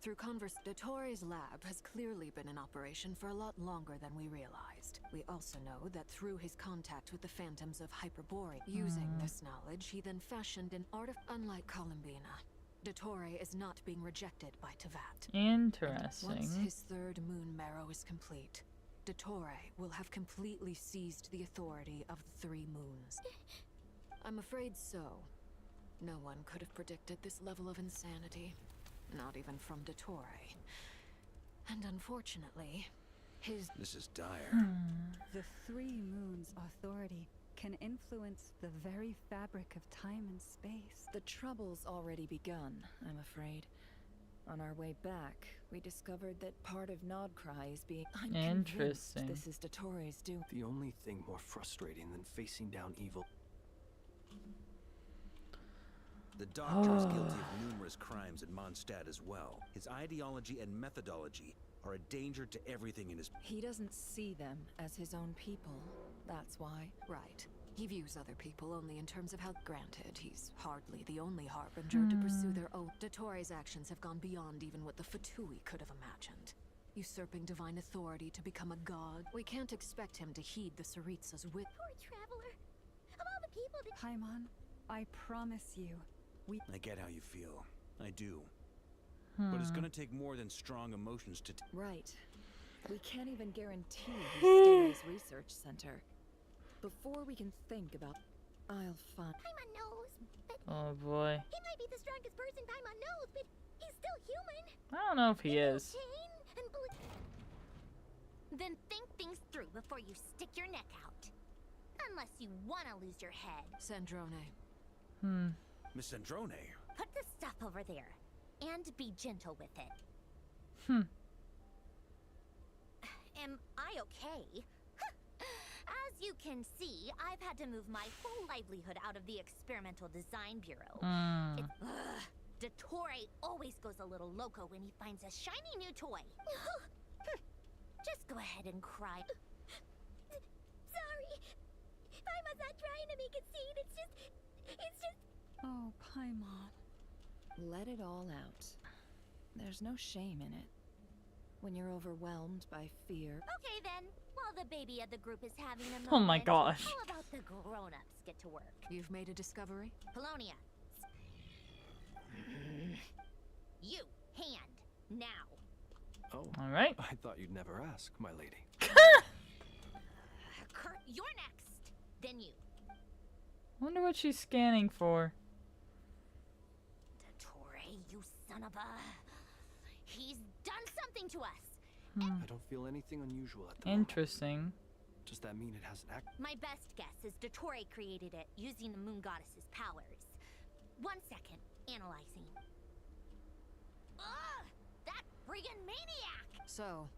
Through Dottore lab has clearly been in operation for a lot longer than we realized. We also know that through his contact with the phantoms of Hyperborea, using this knowledge, he then fashioned an unlike Columbina. Dottore is not being rejected by Tevat. Interesting. And once his third moon marrow is complete, Dottore will have completely seized the authority of the three moons. I'm afraid so. No one could have predicted this level of insanity. Not even from Dottore. And unfortunately, This is dire. The three moons' authority can influence the very fabric of time and space. The trouble's already begun, I'm afraid. On our way back, we discovered that part of Nodcry is being... I'm convinced Interesting. this is Dottore's doing. The only thing more frustrating than facing down evil. The Doctor is guilty of numerous crimes in Mondstadt as well. His ideology and methodology are a danger to everything in his... He doesn't see them as his own people. That's why. Right. He views other people only in terms of how... Granted, he's hardly the only Harbinger to pursue their own... Dottore's actions have gone beyond even what the Fatui could have imagined. Usurping divine authority to become a god. We can't expect him to heed the Tsaritsa's wit... Poor Traveler. Of all the people that... Paimon, I promise you, I get how you feel. I do. But it's gonna take more than strong emotions to... Right. We can't even guarantee he's still in his research center. Before we can think about... I'll find... Paimon knows, but... Oh boy. He might be the strongest person Paimon knows, but he's still human. I don't know if he is. Then think things through before you stick your neck out. Unless you want to lose your head. Sandrone. Miss Sandrone. Put the stuff over there. And be gentle with it. Am I okay? As you can see, I've had to move my whole livelihood out of the Experimental Design Bureau. Dottore always goes a little loco when he finds a shiny new toy. Just go ahead and cry. Sorry. Paimon's not trying to make it seem. It's just... Oh, Paimon. Let it all out. There's no shame in it. When you're overwhelmed by fear... Okay then. While the baby of the group is having a moment, Oh my gosh. how about the grown-ups get to work? You've made a discovery? Polonia. You, hand, now. Oh. Alright. I thought you'd never ask, my lady. Kurt, you're next. Then you. Wonder what she's scanning for. Dottore, you son of a... He's done something to us. I don't feel anything unusual at the moment. Interesting. Does that mean it has an act? My best guess is Dottore created it using the Moon Goddess's powers. 1 second, analyzing. Ugh! That friggin' maniac! So,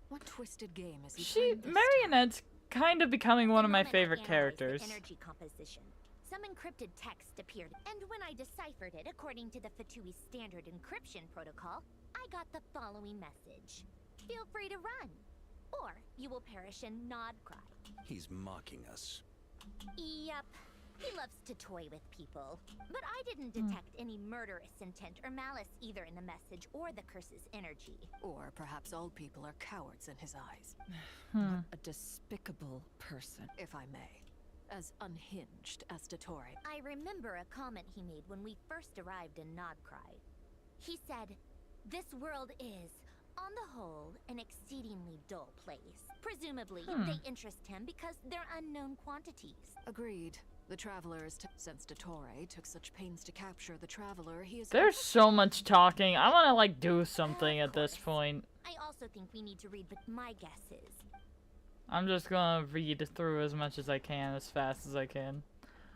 what twisted game is he She, playing this Marionette's kind of becoming one of my The moment I favorite analyzed characters. The energy composition. Some encrypted text appeared, and when I deciphered it according to the Fatui standard encryption protocol, I got the following message. Feel free to run, or you will perish in Nodcry. He's mocking us. Yep. He loves to toy with people. But I didn't detect any murderous intent or malice either in the message or the curse's energy. Or perhaps all people are cowards in his eyes. What a despicable person. If I may. As unhinged as Dottore. I remember a comment he made when we first arrived in Nodcry. He said, "This world is, on the whole, an exceedingly dull place. Presumably, they interest him because they're unknown quantities." Agreed. The Traveler since Dottore took such pains to capture the Traveler, he is... There's so much talking. I want to, like, do something at this point. I also think we need to read, but my guess is I'm just gonna read through as much as I can, as fast as I can.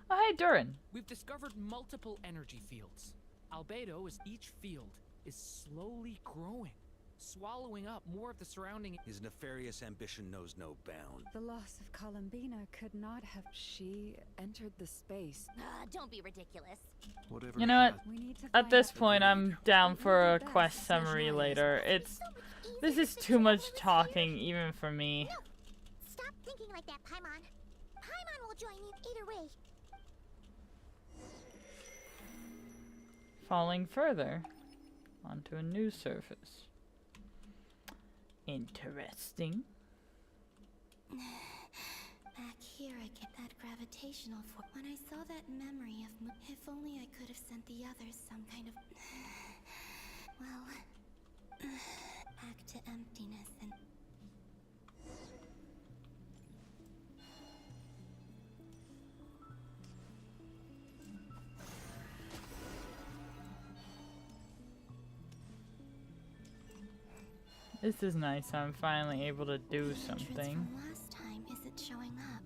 Oh, hey, Durin. We've discovered multiple energy fields. Albedo is each field is slowly growing, swallowing up more of the surrounding. His nefarious ambition knows no bound. The loss of Columbina could not have. She entered the space. Don't be ridiculous. Whatever. You know what? At this point, I'm down for a quest summary later. This is too much talking, even for me. No, stop thinking like that, Paimon. Paimon will join you either way. Falling further onto a new surface. Interesting. Back here, I get that gravitational force. When I saw that memory of if only I could have sent the others some kind of well, back to emptiness and This is nice. I'm finally able to do something. from last time isn't showing up.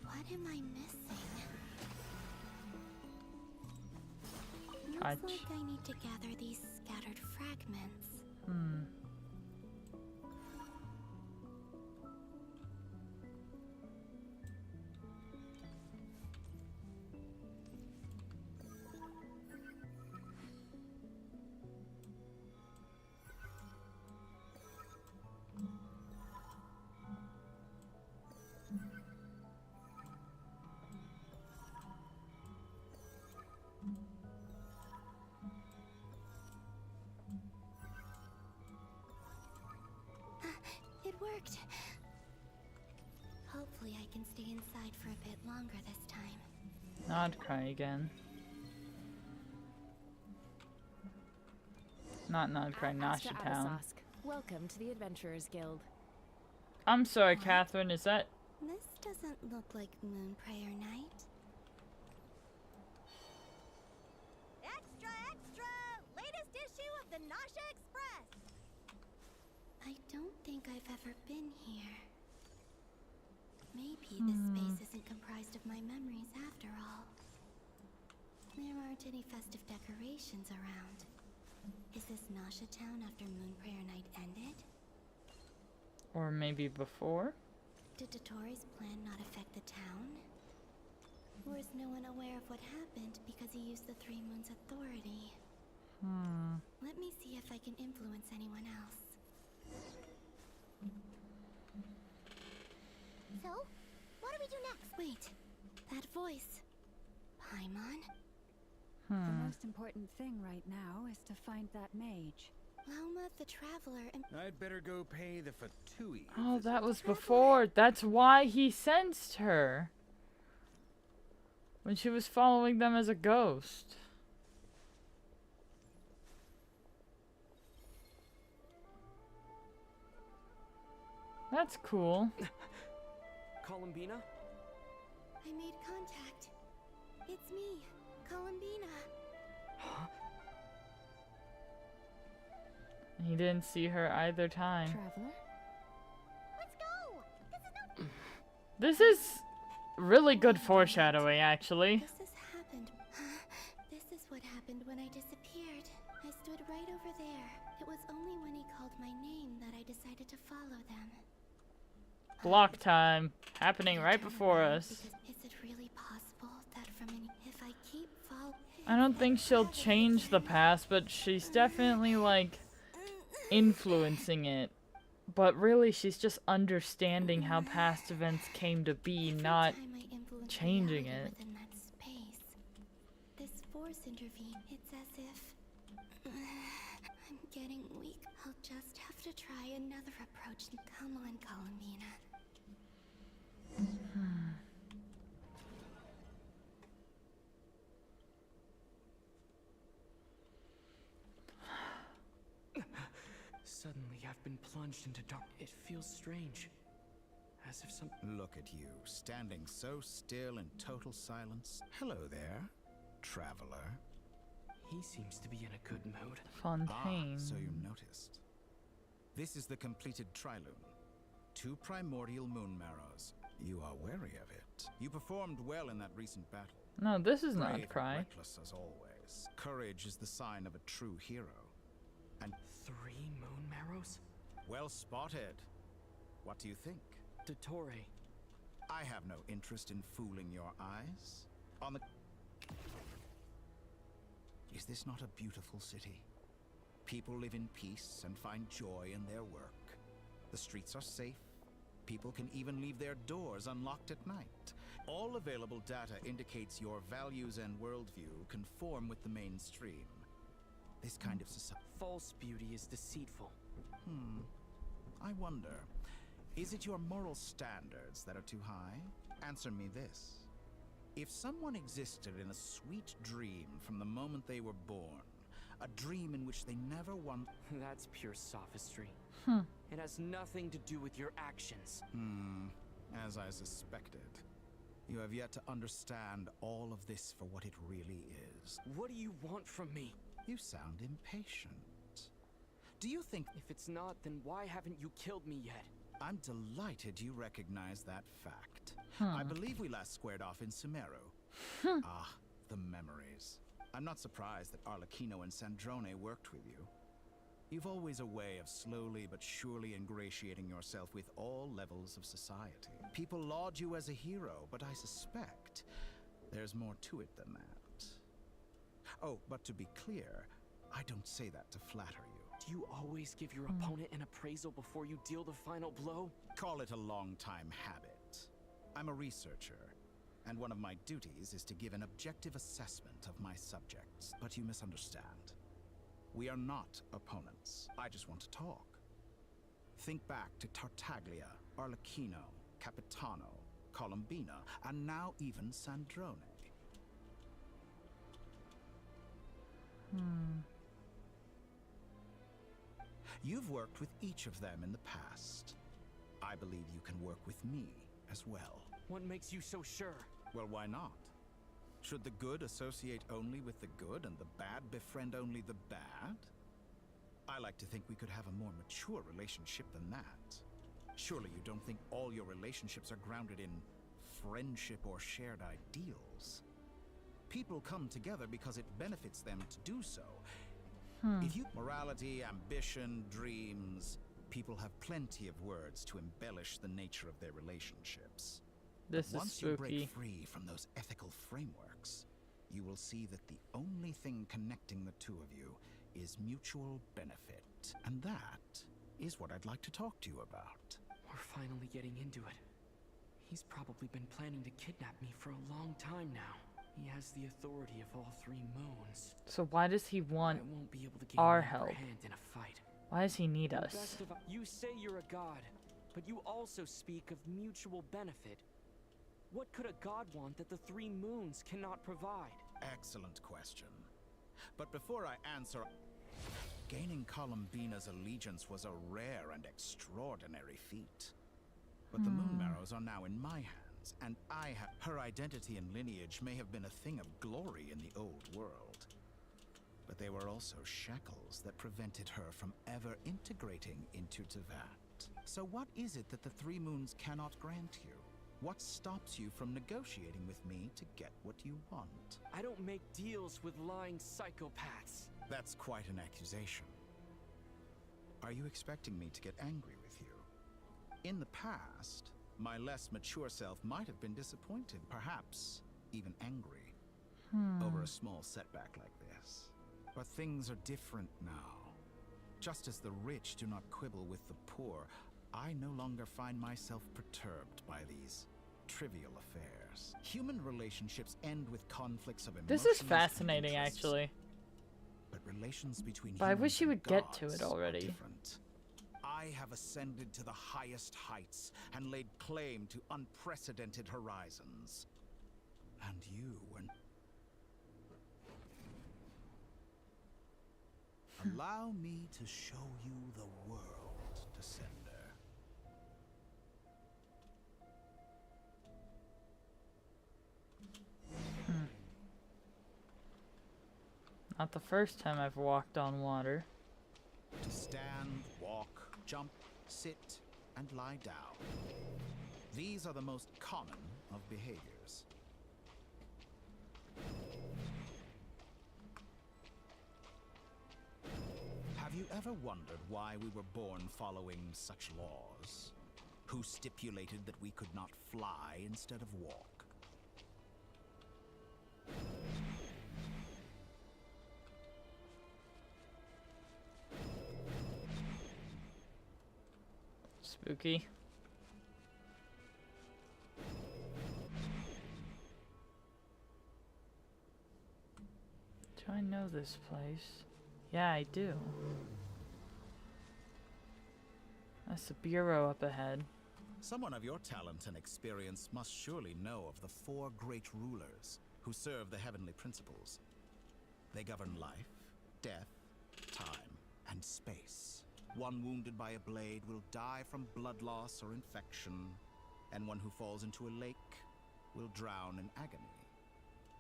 What am I missing? Looks Touch. like I need to gather these scattered fragments. It worked. Hopefully I can stay inside for a bit longer this time. Not cry again. Not cry, Master Nasha Town. Abasosk, welcome to the Adventurers Guild. I'm sorry, Catherine, is that... This doesn't look like Moon Prayer Night. Extra, extra! Latest issue of the Nasha Express! I don't think I've ever been here. Maybe this space isn't comprised of my memories after all. There aren't any festive decorations around. Is this Nasha Town after Moon Prayer Night ended? Or maybe before? Did Dotori's plan not affect the town? Or is no one aware of what happened because he used the Three Moons' authority? Let me see if I can influence anyone else. So, what do we do next? Wait, that voice. Paimon? The most important thing right now is to find that mage. Lauma the Traveler and... I'd better go pay the Fatui. Oh, that was before. That's why he sensed her. When she was following them as a ghost. That's cool. Columbina? I made contact. It's me, Columbina. He didn't see her either time. Traveler? Let's go! This is really good foreshadowing, actually. This has happened. This is what happened when I disappeared. I stood right over there. It was only when he called my name that I decided to follow them. Block time. Happening right before us. Is it really possible that from any... If I keep following... I don't think she'll change the past, but she's definitely, like, influencing it. But really, she's just understanding how past events came to be, not changing it. Within that space, this force intervened. It's as if... I'm getting weak. I'll just have to try another approach. Come on, Columbina. Suddenly, I've been plunged into dark. It feels strange. As if some... Look at you, standing so still in total silence. Hello there, traveler. He seems to be in a good mood. Fontaine. Ah, so you noticed. This is the completed Trilune. 2 primordial moon marrows. You are wary of it. You performed well in that recent battle. No, this is not Brave and cry. reckless as always. Courage is the sign of a true hero. And 3 moon marrows? well spotted. What do you think? Dottore. I have no interest in fooling your eyes. On the... Is this not a beautiful city? People live in peace and find joy in their work. The streets are safe. People can even leave their doors unlocked at night. All available data indicates your values and worldview conform with the mainstream. This kind of society... False beauty is deceitful. I wonder, is it your moral standards that are too high? Answer me this. If someone existed in a sweet dream from the moment they were born, a dream in which they never want... That's pure sophistry. It has nothing to do with your actions. As I suspected. You have yet to understand all of this for what it really is. What do you want from me? You sound impatient. Do you think... If it's not, then why haven't you killed me yet? I'm delighted you recognize that fact. I believe we last squared off in Sumeru. Ah, the memories. I'm not surprised that Arlecchino and Sandrone worked with you. You've always a way of slowly but surely ingratiating yourself with all levels of society. People laud you as a hero, but I suspect there's more to it than that. Oh, but to be clear, I don't say that to flatter you. Do you always give your opponent an appraisal before you deal the final blow? Call it a long-time habit. I'm a researcher, and one of my duties is to give an objective assessment of my subjects. But you misunderstand. We are not opponents. I just want to talk. Think back to Tartaglia, Arlecchino, Capitano, Colombina, and now even Sandrone. You've worked with each of them in the past. I believe you can work with me as well. What makes you so sure? Well, why not? Should the good associate only with the good and the bad befriend only the bad? I like to think we could have a more mature relationship than that. Surely you don't think all your relationships are grounded in friendship or shared ideals? People come together because it benefits them to do so. If you... Morality, ambition, dreams... People have plenty of words to embellish the nature of their relationships. This But is once you break spooky. free from those ethical frameworks, you will see that the only thing connecting the two of you is mutual benefit. And that is what I'd like to talk to you about. We're finally getting into it. He's probably been planning to kidnap me for a long time now. He has the authority of all 3 moons. So why does he want I won't be able to give our him the upper help? hand in a fight. Why does he need us? Best of, you say you're a god, but you also speak of mutual benefit. What could a god want that the 3 moons cannot provide? Excellent question. But before I answer, gaining Colombina's allegiance was a rare and extraordinary feat. But the moon marrows are now in my hands, and I have... Her identity and lineage may have been a thing of glory in the old world. But they were also shackles that prevented her from ever integrating into Tevat. So what is it that the 3 moons cannot grant you? What stops you from negotiating with me to get what you want? I don't make deals with lying psychopaths. That's quite an accusation. Are you expecting me to get angry with you? In the past, my less mature self might have been disappointed, perhaps even angry, over a small setback like this. But things are different now. Just as the rich do not quibble with the poor, I no longer find myself perturbed by these trivial affairs. Human relationships end with conflicts of emotions. This is fascinating, actually. But relations between But I humans wish you and would get to gods it already. are different. I have ascended to the highest heights and laid claim to unprecedented horizons. And you were... Allow me to show you the world, Descender. Not the first time I've walked on water. To stand, walk, jump, sit, and lie down. These are the most common of behaviors. Have you ever wondered why we were born following such laws? Who stipulated that we could not fly instead of walk? Spooky. Do I know this place? Yeah, I do. That's the bureau up ahead. Someone of your talent and experience must surely know of the 4 great rulers who serve the heavenly principles. They govern life, death, time, and space. One wounded by a blade will die from blood loss or infection, and one who falls into a lake will drown in agony.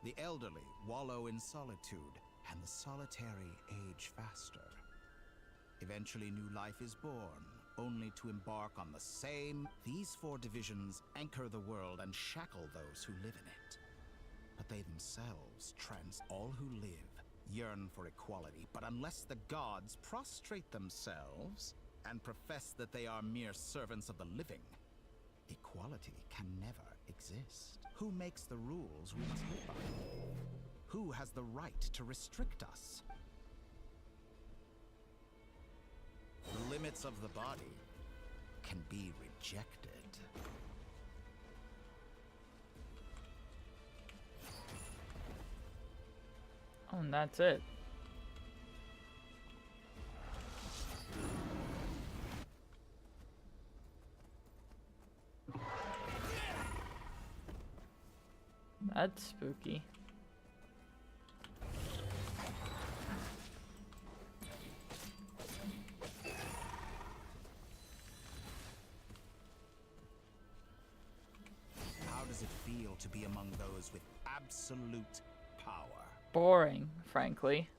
The elderly wallow in solitude, and the solitary age faster. Eventually new life is born, only to embark on the same. These 4 divisions anchor the world and shackle those who live in it. But they themselves all who live yearn for equality, but unless the gods prostrate themselves and profess that they are mere servants of the living, equality can never exist. Who makes the rules we must live by? Who has the right to restrict us? The limits of the body can be rejected. Oh, and that's it. That's spooky. How does it feel to be among those with absolute power? Boring, frankly.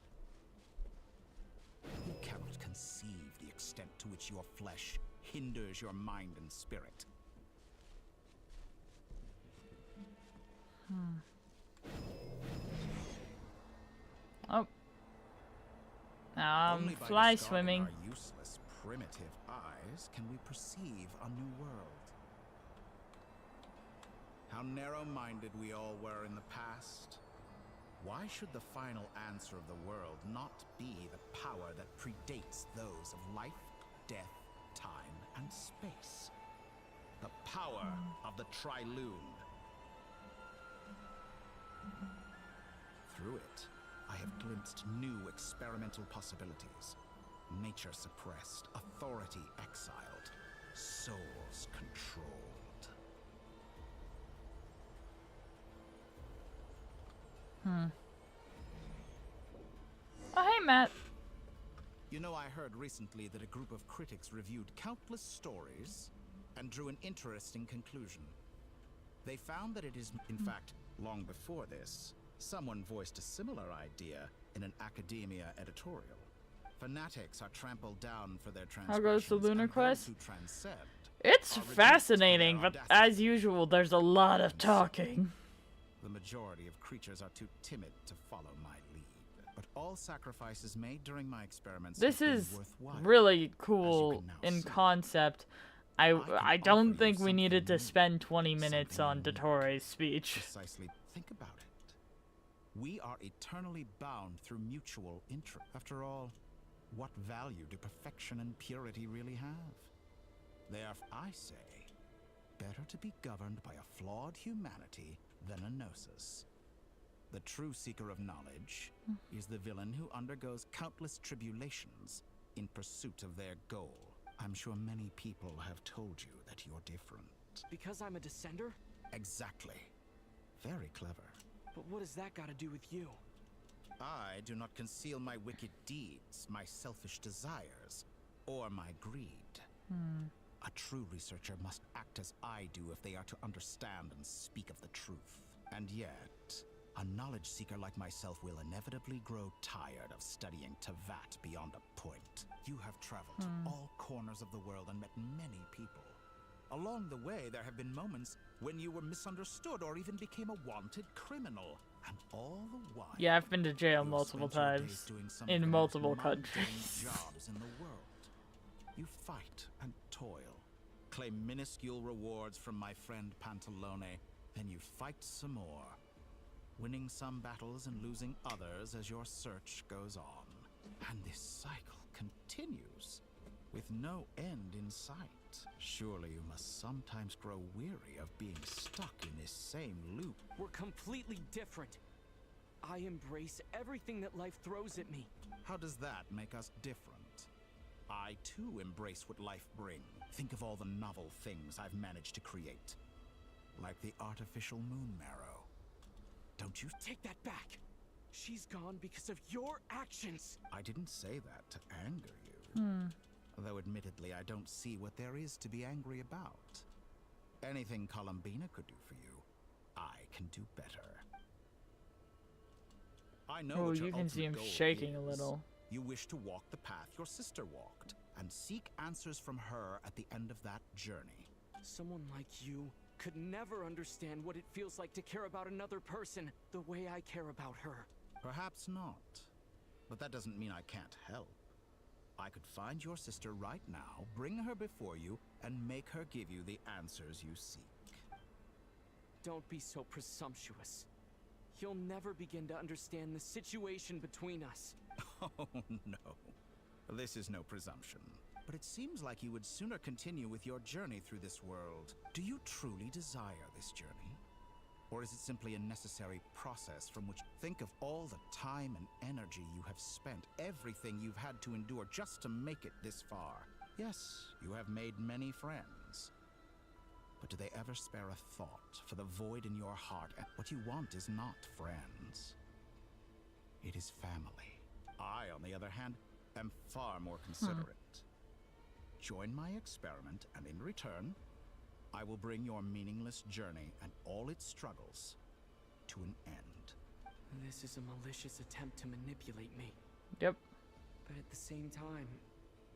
You cannot conceive the extent to which your flesh hinders your mind and spirit. Oh. Now Only I'm by fly discarding swimming. our useless, primitive eyes can we perceive a new world. How narrow-minded we all were in the past. Why should the final answer of the world not be the power that predates those of life, death, time, and space? The power of the Triloon. Through it, I have glimpsed new experimental possibilities. Nature suppressed, authority exiled, souls controlled. Oh, hey, Matt. You know, I heard recently that a group of critics reviewed countless stories and drew an interesting conclusion. They found that it is, in fact, long before this, someone voiced a similar idea in an academia editorial. Fanatics are trampled down for their How goes the transgressions, Lunar and Quest? those who transcend It's are reduced to fascinating, their but as usual, there's a lot of talking. The majority of creatures are too timid to follow my lead. But all sacrifices made during my experiments This have been is worthwhile. really cool in concept. I don't think we needed to spend 20 minutes on Dottoro's speech. Precisely. Think about it. We are eternally bound through mutual interest. After all, what value do perfection and purity really have? Therefore, I say, better to be governed by a flawed humanity than a gnosis. The true seeker of knowledge is the villain who undergoes countless tribulations in pursuit of their goal. I'm sure many people have told you that you're different. Because I'm a descender? Exactly. Very clever. But what does that got to do with you? I do not conceal my wicked deeds, my selfish desires, or my greed. A true researcher must act as I do if they are to understand and speak of the truth. And yet, a knowledge seeker like myself will inevitably grow tired of studying Tevat beyond a point. You have traveled to all corners of the world and met many people. Along the way, there have been moments when you were misunderstood or even became a wanted criminal. And all the while... Yeah, I've been to jail you multiple spent your days times. doing some In of the multiple most mundane countries. jobs in the world. You fight and toil, claim minuscule rewards from my friend Pantalone, then you fight some more, winning some battles and losing others as your search goes on. And this cycle continues, with no end in sight. Surely you must sometimes grow weary of being stuck in this same loop. We're completely different. I embrace everything that life throws at me. How does that make us different? I too embrace what life brings. Think of all the novel things I've managed to create. Like the artificial moon marrow. Don't you take that back? She's gone because of your actions. I didn't say that to anger you. Though admittedly, I don't see what there is to be angry about. Anything Columbina could do for you, I can do better. I know Oh, what your you can see him ultimate goal shaking a is. little. You wish to walk the path your sister walked, and seek answers from her at the end of that journey. Someone like you could never understand what it feels like to care about another person the way I care about her. Perhaps not. But that doesn't mean I can't help. I could find your sister right now, bring her before you, and make her give you the answers you seek. Don't be so presumptuous. You'll never begin to understand the situation between us. Oh, no. This is no presumption. But it seems like you would sooner continue with your journey through this world. Do you truly desire this journey? Or is it simply a necessary process from which... Think of all the time and energy you have spent, everything you've had to endure just to make it this far. Yes, you have made many friends. But do they ever spare a thought for the void in your heart? And what you want is not friends. It is family. I, on the other hand, am far more considerate. Join my experiment, and in return, I will bring your meaningless journey and all its struggles to an end. This is a malicious attempt to manipulate me. Yep. But at the same time,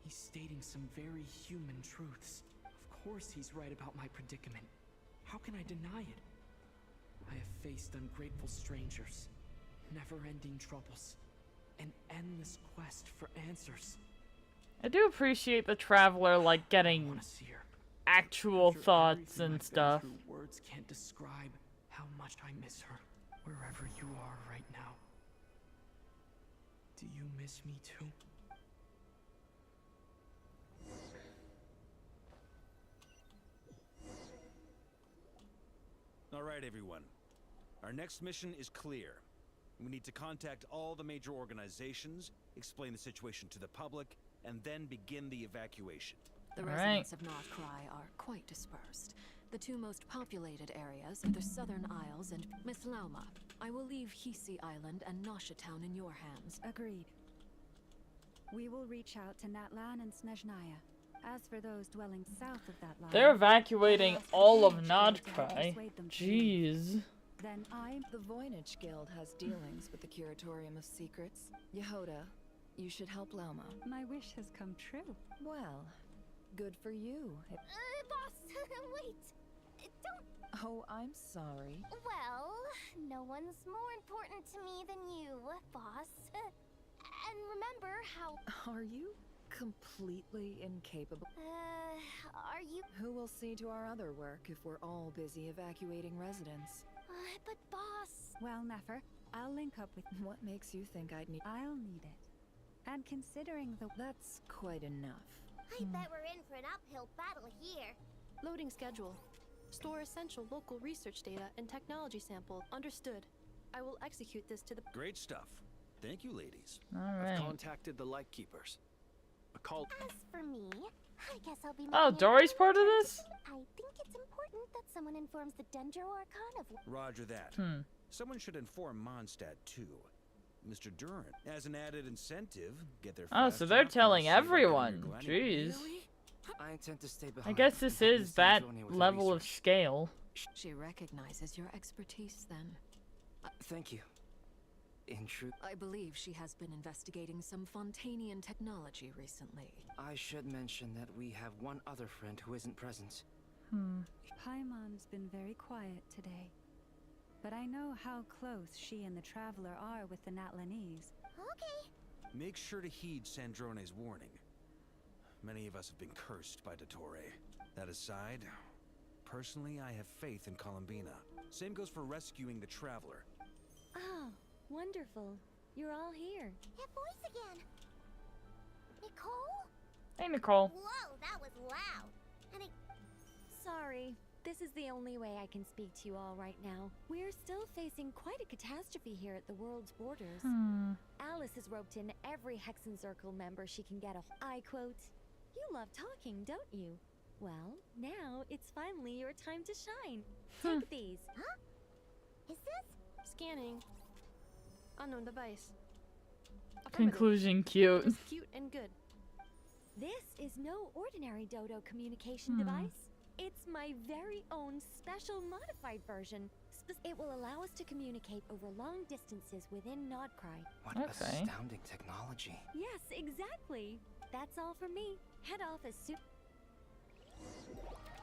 he's stating some very human truths. Of course he's right about my predicament. How can I deny it? I have faced ungrateful strangers, never-ending troubles, an endless quest for answers. I do appreciate the traveler, like, getting actual thoughts and stuff. Words can't describe how much I miss her, wherever you are right now. Do you miss me too? All right, everyone. Our next mission is clear. We need to contact all the major organizations, explain the situation to the public, and then begin the evacuation. The residents of Notcry are quite dispersed. The two most populated areas are the Southern Isles and Miss Lauma. I will leave Hisi Island and Nosha Town in your hands. Agreed. We will reach out to Natlan and Snezhnaya. As for those dwelling south of that line... They're evacuating all of Nodcry. Jeez. Then The Voynich Guild has dealings with the Curatorium of Secrets. Yehoda, you should help Lauma. My wish has come true. Well, good for you. Boss, wait! Don't... Oh, I'm sorry. Well, no one's more important to me than you, boss. And remember how... Are you completely incapable? Are you... Who will see to our other work if we're all busy evacuating residents? But boss... Well, Nefer, I'll link up with... What makes you think I'd need... I'll need it. And considering the... That's quite enough. I bet we're in for an uphill battle here. Loading schedule. Store essential local research data and technology sample. Understood. I will execute this to the... Great stuff. Thank you, ladies. Alright. I've contacted the Lightkeepers. A call... As for me, I guess I'll be... Oh, Dory's part of this? I think it's important that someone informs the Dendro Archon of... Roger that. Someone should inform Mondstadt, too. Mr. Durant, as an added incentive, get their... Oh, so they're telling everyone. Jeez. I intend to stay I behind. guess this is that level of scale. She recognizes your expertise, then. Thank you. In truth, I believe she has been investigating some Fontanian technology recently. I should mention that we have one other friend who isn't present. Paimon's been very quiet today. But I know how close she and the Traveler are with the Natlanese. Okay. Make sure to heed Sandrone's warning. Many of us have been cursed by Dottore. That aside, personally, I have faith in Columbina. Same goes for rescuing the Traveler. Oh, wonderful. You're all here. That voice again. Nicole? Hey, Nicole. Whoa, that was loud. And Sorry. This is the only way I can speak to you all right now. We're still facing quite a catastrophe here at the world's borders. Alice has roped in every Hexen Circle member she can get a... I quote, "You love talking, don't you? Well, now it's finally your time to shine. Take these." Huh? Is this? Scanning. Unknown device. Conclusion cute. It's cute and good. This is no ordinary Dodo communication device. It's my very own special modified version. It will allow us to communicate over long distances within Nodcry. What astounding technology. Yes, exactly. That's all for me. Head off as soon.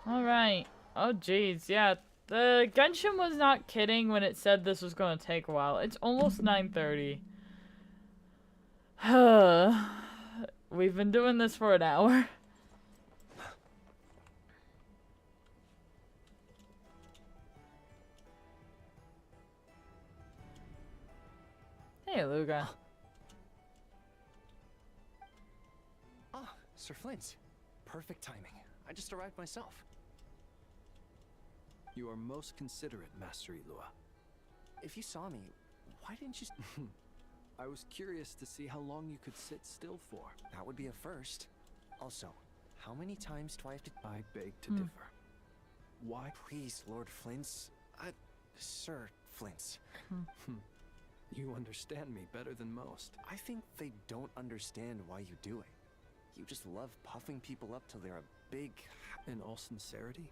Alright. Oh, jeez. Yeah. The Genshin was not kidding when it said this was going to take a while. It's almost 9:30. We've been doing this for an hour. Hey, Luga. Ah, Sir Flint. Perfect timing. I just arrived myself. You are most considerate, Master Ilua. If you saw me, why didn't you... I was curious to see how long you could sit still for. That would be a first. Also, how many times do I have to... I beg to differ. Why? Please, Lord Flint's... Sir Flint's. You understand me better than most. I think they don't understand why you do it. You just love puffing people up till they're a big... In all sincerity,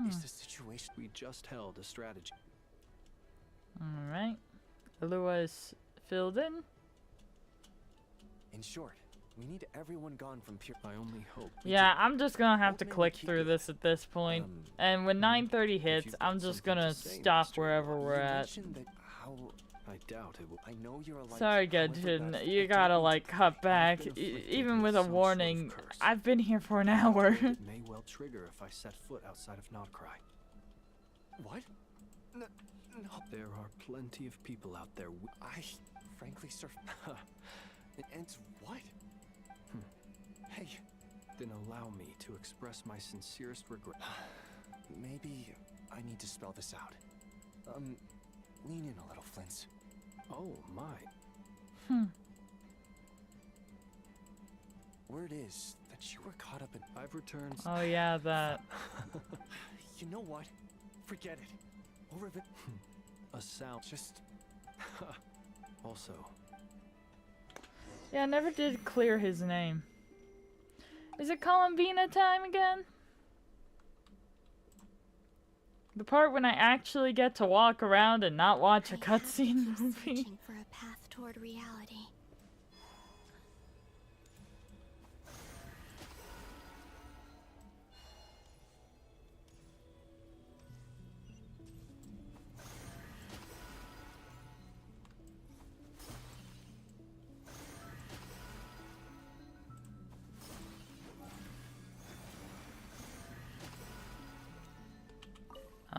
Is the situation... We just held a strategy. Alright. Ilua is filled in. In short, we need everyone gone from pure... I only hope... Yeah, I'm just gonna have to click through this at this point. And when 9:30 hits, I'm just gonna stop wherever we're at. I doubt it will. I know you're a Sorry, Genshin. You gotta, like, cut back. Even with a warning, I've been here for an hour. It may well trigger if I set foot outside of Nodcry. What? No. There are plenty of people out there. Frankly, sir. And what? Hey. Then allow me to express my sincerest regret. Maybe I need to spell this out. Lean in a little, Flint. Oh, my. Word is that you were caught up in... I've returned... Oh, yeah, that. You know what? Forget it. Over the... A sound... Just... Also... Yeah, I never did clear his name. Is it Columbina time again? The part when I actually get to walk around and not watch a cutscene movie. Searching for a path toward reality.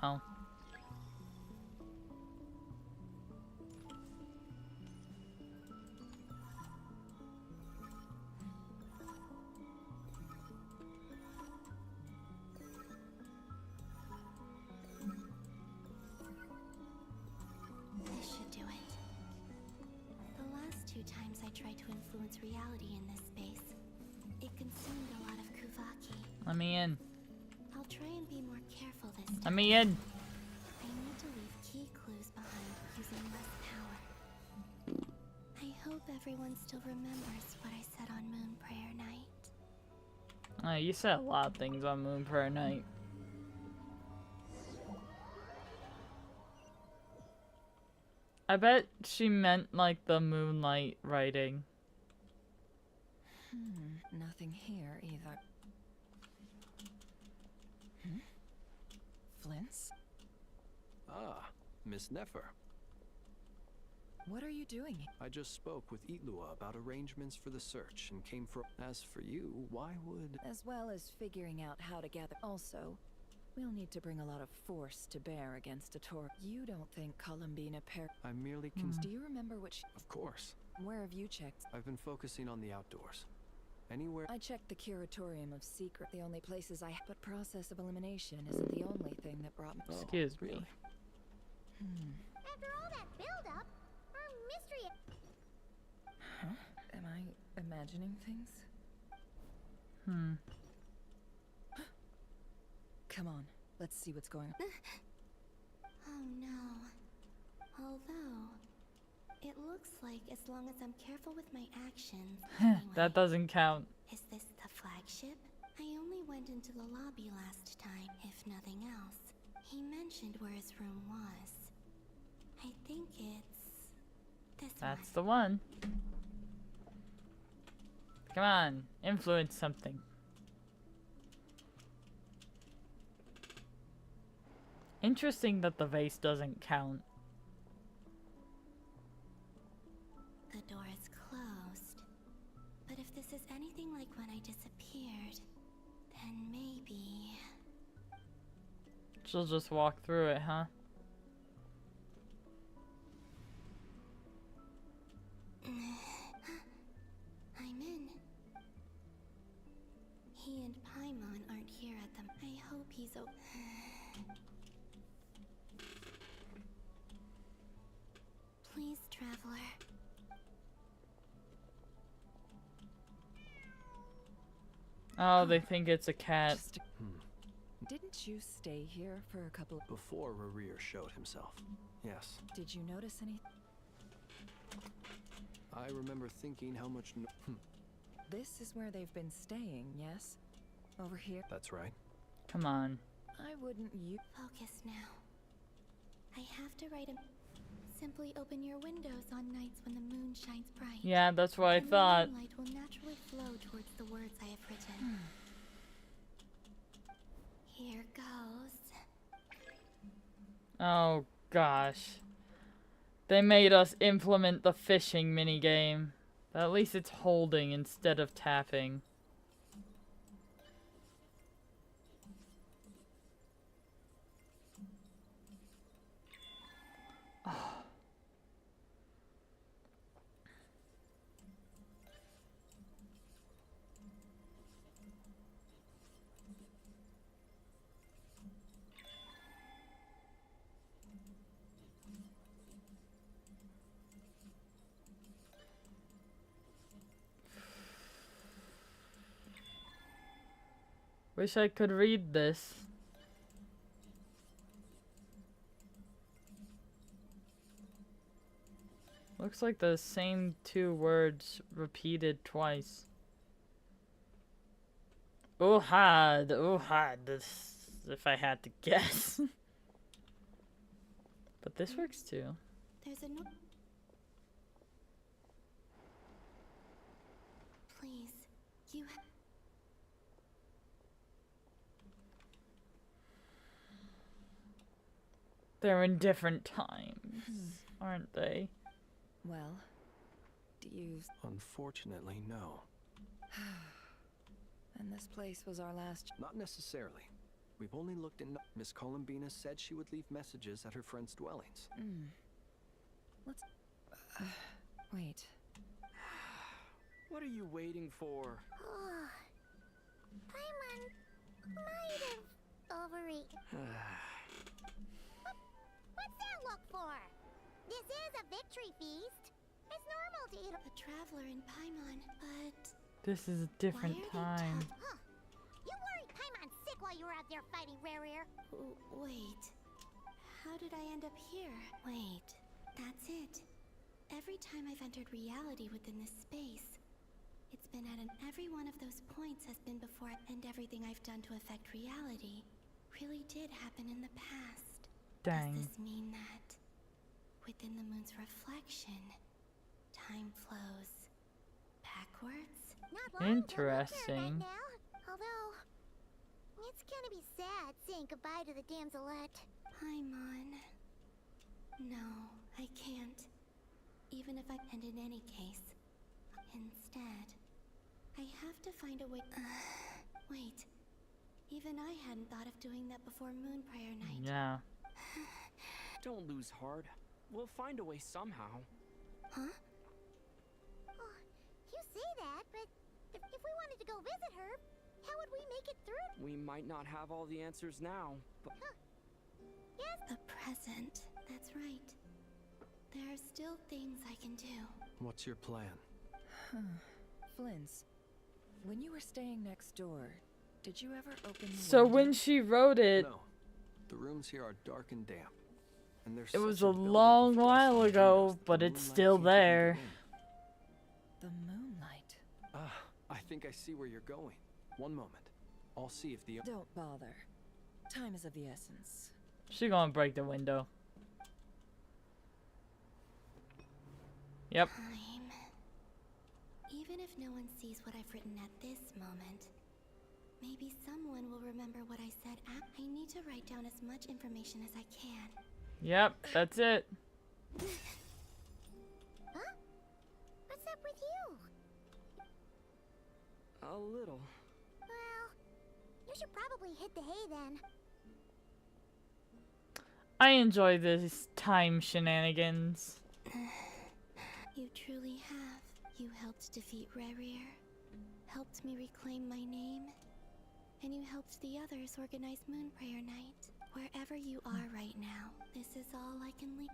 Oh. This should do it. The last 2 times I tried to influence reality in this space, it consumed a lot of Kuvaki. Let me in. I'll try and be more careful this time. Let me in. I need to leave key clues behind using less power. I hope everyone still remembers what I said on Moon Prayer Night. You said a lot of things on Moon Prayer Night. I bet she meant like the moonlight writing. Nothing here either. Excellence. Ah, Miss Nefer. What are you doing? I just spoke with Itlua about arrangements for the search and came for. As for you, why would. As well as figuring out how to gather. Also, we'll need to bring a lot of force to bear against a Tor. You don't think Columbina I merely Do you remember what she... Of course. Where have you checked? I've been focusing on the outdoors. Anywhere. I checked the Curatorium of Secret. The only places I... But process of elimination isn't the only thing that brought me... Excuse me. Really? After all that build-up, our mystery... Huh? Am I imagining things? Come on, let's see what's going on. Oh no. Although, it looks like as long as I'm careful with my actions. That doesn't count. Is this the flagship? I only went into the lobby last time, if nothing else. He mentioned where his room was. I think it's this That's the one. Come on, influence something. Interesting that the vase doesn't count. The door is closed. But if this is anything like when I disappeared, then maybe... She'll just walk through it, huh? I'm in. He and Paimon aren't here at them. I hope he's Please, traveler. Oh, they think it's a cat. Didn't you stay here for a couple... Before Rerir showed himself. Yes. Did you notice any... I remember thinking how much This is where they've been staying, yes? Over here? That's right. Come on. I wouldn't Focus now. I have to write a... Simply open your windows on nights when the moon shines bright. Yeah, that's what I thought. The moonlight will naturally flow towards the words I have written. Here goes. Oh, gosh. They made us implement the fishing minigame. But at least it's holding instead of tapping. Wish I could read this. Looks like the same two words repeated twice. Uhad, this, if I had to guess. But this works too. There's a Please, you They're in different times, aren't they? Well, do you... Unfortunately, no. And this place was our last... Not necessarily. We've only looked in... Miss Columbina said she would leave messages at her friends' dwellings. Let's... wait. What are you waiting for? Paimon might have overeaten. What's that look for? This is a victory feast. It's normal to eat a traveler in Paimon, but... This is a different time. Huh. You worried Paimon sick while you were out there fighting Rerir. Wait. How did I end up here? Wait. That's it. Every time I've entered reality within this space, it's been at every one of those points has been before, and everything I've done to affect reality really did happen in the past. Dang. Does this mean that within the moon's reflection, time flows backwards? Not long Interesting. now. Although, It's gonna be sad saying goodbye to the damselette. Paimon. No, I can't. Even if and in any case. Instead, I have to find a way. Wait. Even I hadn't thought of doing that before Moon Prayer Night. Yeah. Don't lose heart. We'll find a way somehow. Huh? Oh, you say that, but if we wanted to go visit her, how would we make it through? We might not have all the answers now, but... Yes? The present. That's right. There are still things I can do. What's your plan? Flint's, when you were staying next door, did you ever open the So window? when she wrote it, No. The rooms here are dark and damp. And there's it was such a buildup of long dust while and ago, windows that but the it's moonlight still can't even get there. in. The moonlight. I think I see where you're going. One moment. I'll see if the... Don't bother. Time is of the essence. She gonna break the window. Yep. Time. Even if no one sees what I've written at this moment, maybe someone will remember what I said. I need to write down as much information as I can. Yep, that's it. Huh? What's up with you? A little. Well, you should probably hit the hay then. I enjoy this time shenanigans. You truly have. You helped defeat Rerir, helped me reclaim my name, and you helped the others organize Moon Prayer Night. Wherever you are right now, this is all I can leave.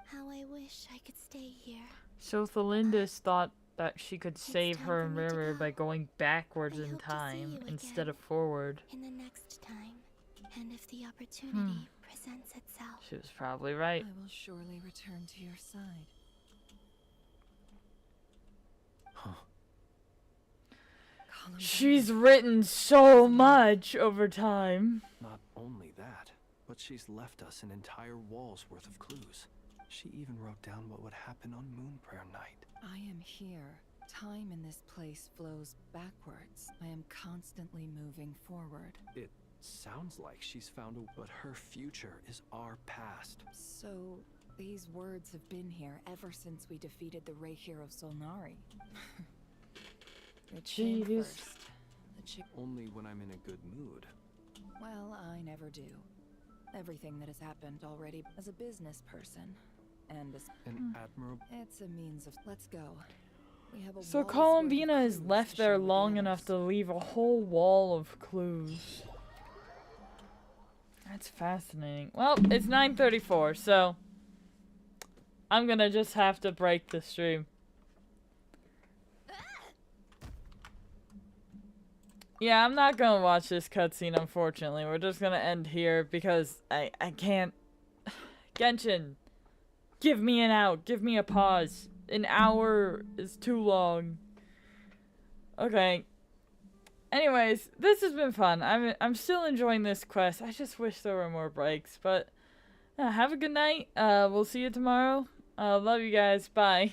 How I wish I could stay here. So Thelindis thought that she could save her time for me to mirror go. by going backwards I in hope to see time you instead again of forward. in the next time, and if the opportunity presents itself. She was probably right. I will surely return to your side. She's written so much over time. Not only that, but she's left us an entire wall's worth of clues. She even wrote down what would happen on Moon Prayer Night. I am here. Time in this place flows backwards. I am constantly moving forward. It sounds like she's found a... But her future is our past. So, these words have been here ever since we defeated the Reikir of Solnari. It came Jeez. first. The Only when I'm in a good mood. Well, I never do. Everything that has happened already as a business person. And as An admirable... It's a means of... Let's go. We have a So wall's worth of Columbina is clues left to there share with the long others. enough to leave a whole wall of clues. That's fascinating. Well, it's 9:34, so I'm gonna just have to break the stream. Yeah, I'm not gonna watch this cutscene, unfortunately. We're just gonna end here because I can't... Genshin, give me an out. Give me a pause. An hour is too long. Okay. Anyways, this has been fun. I'm still enjoying this quest. I just wish there were more breaks, but have a good night. We'll see you tomorrow. Love you guys. Bye.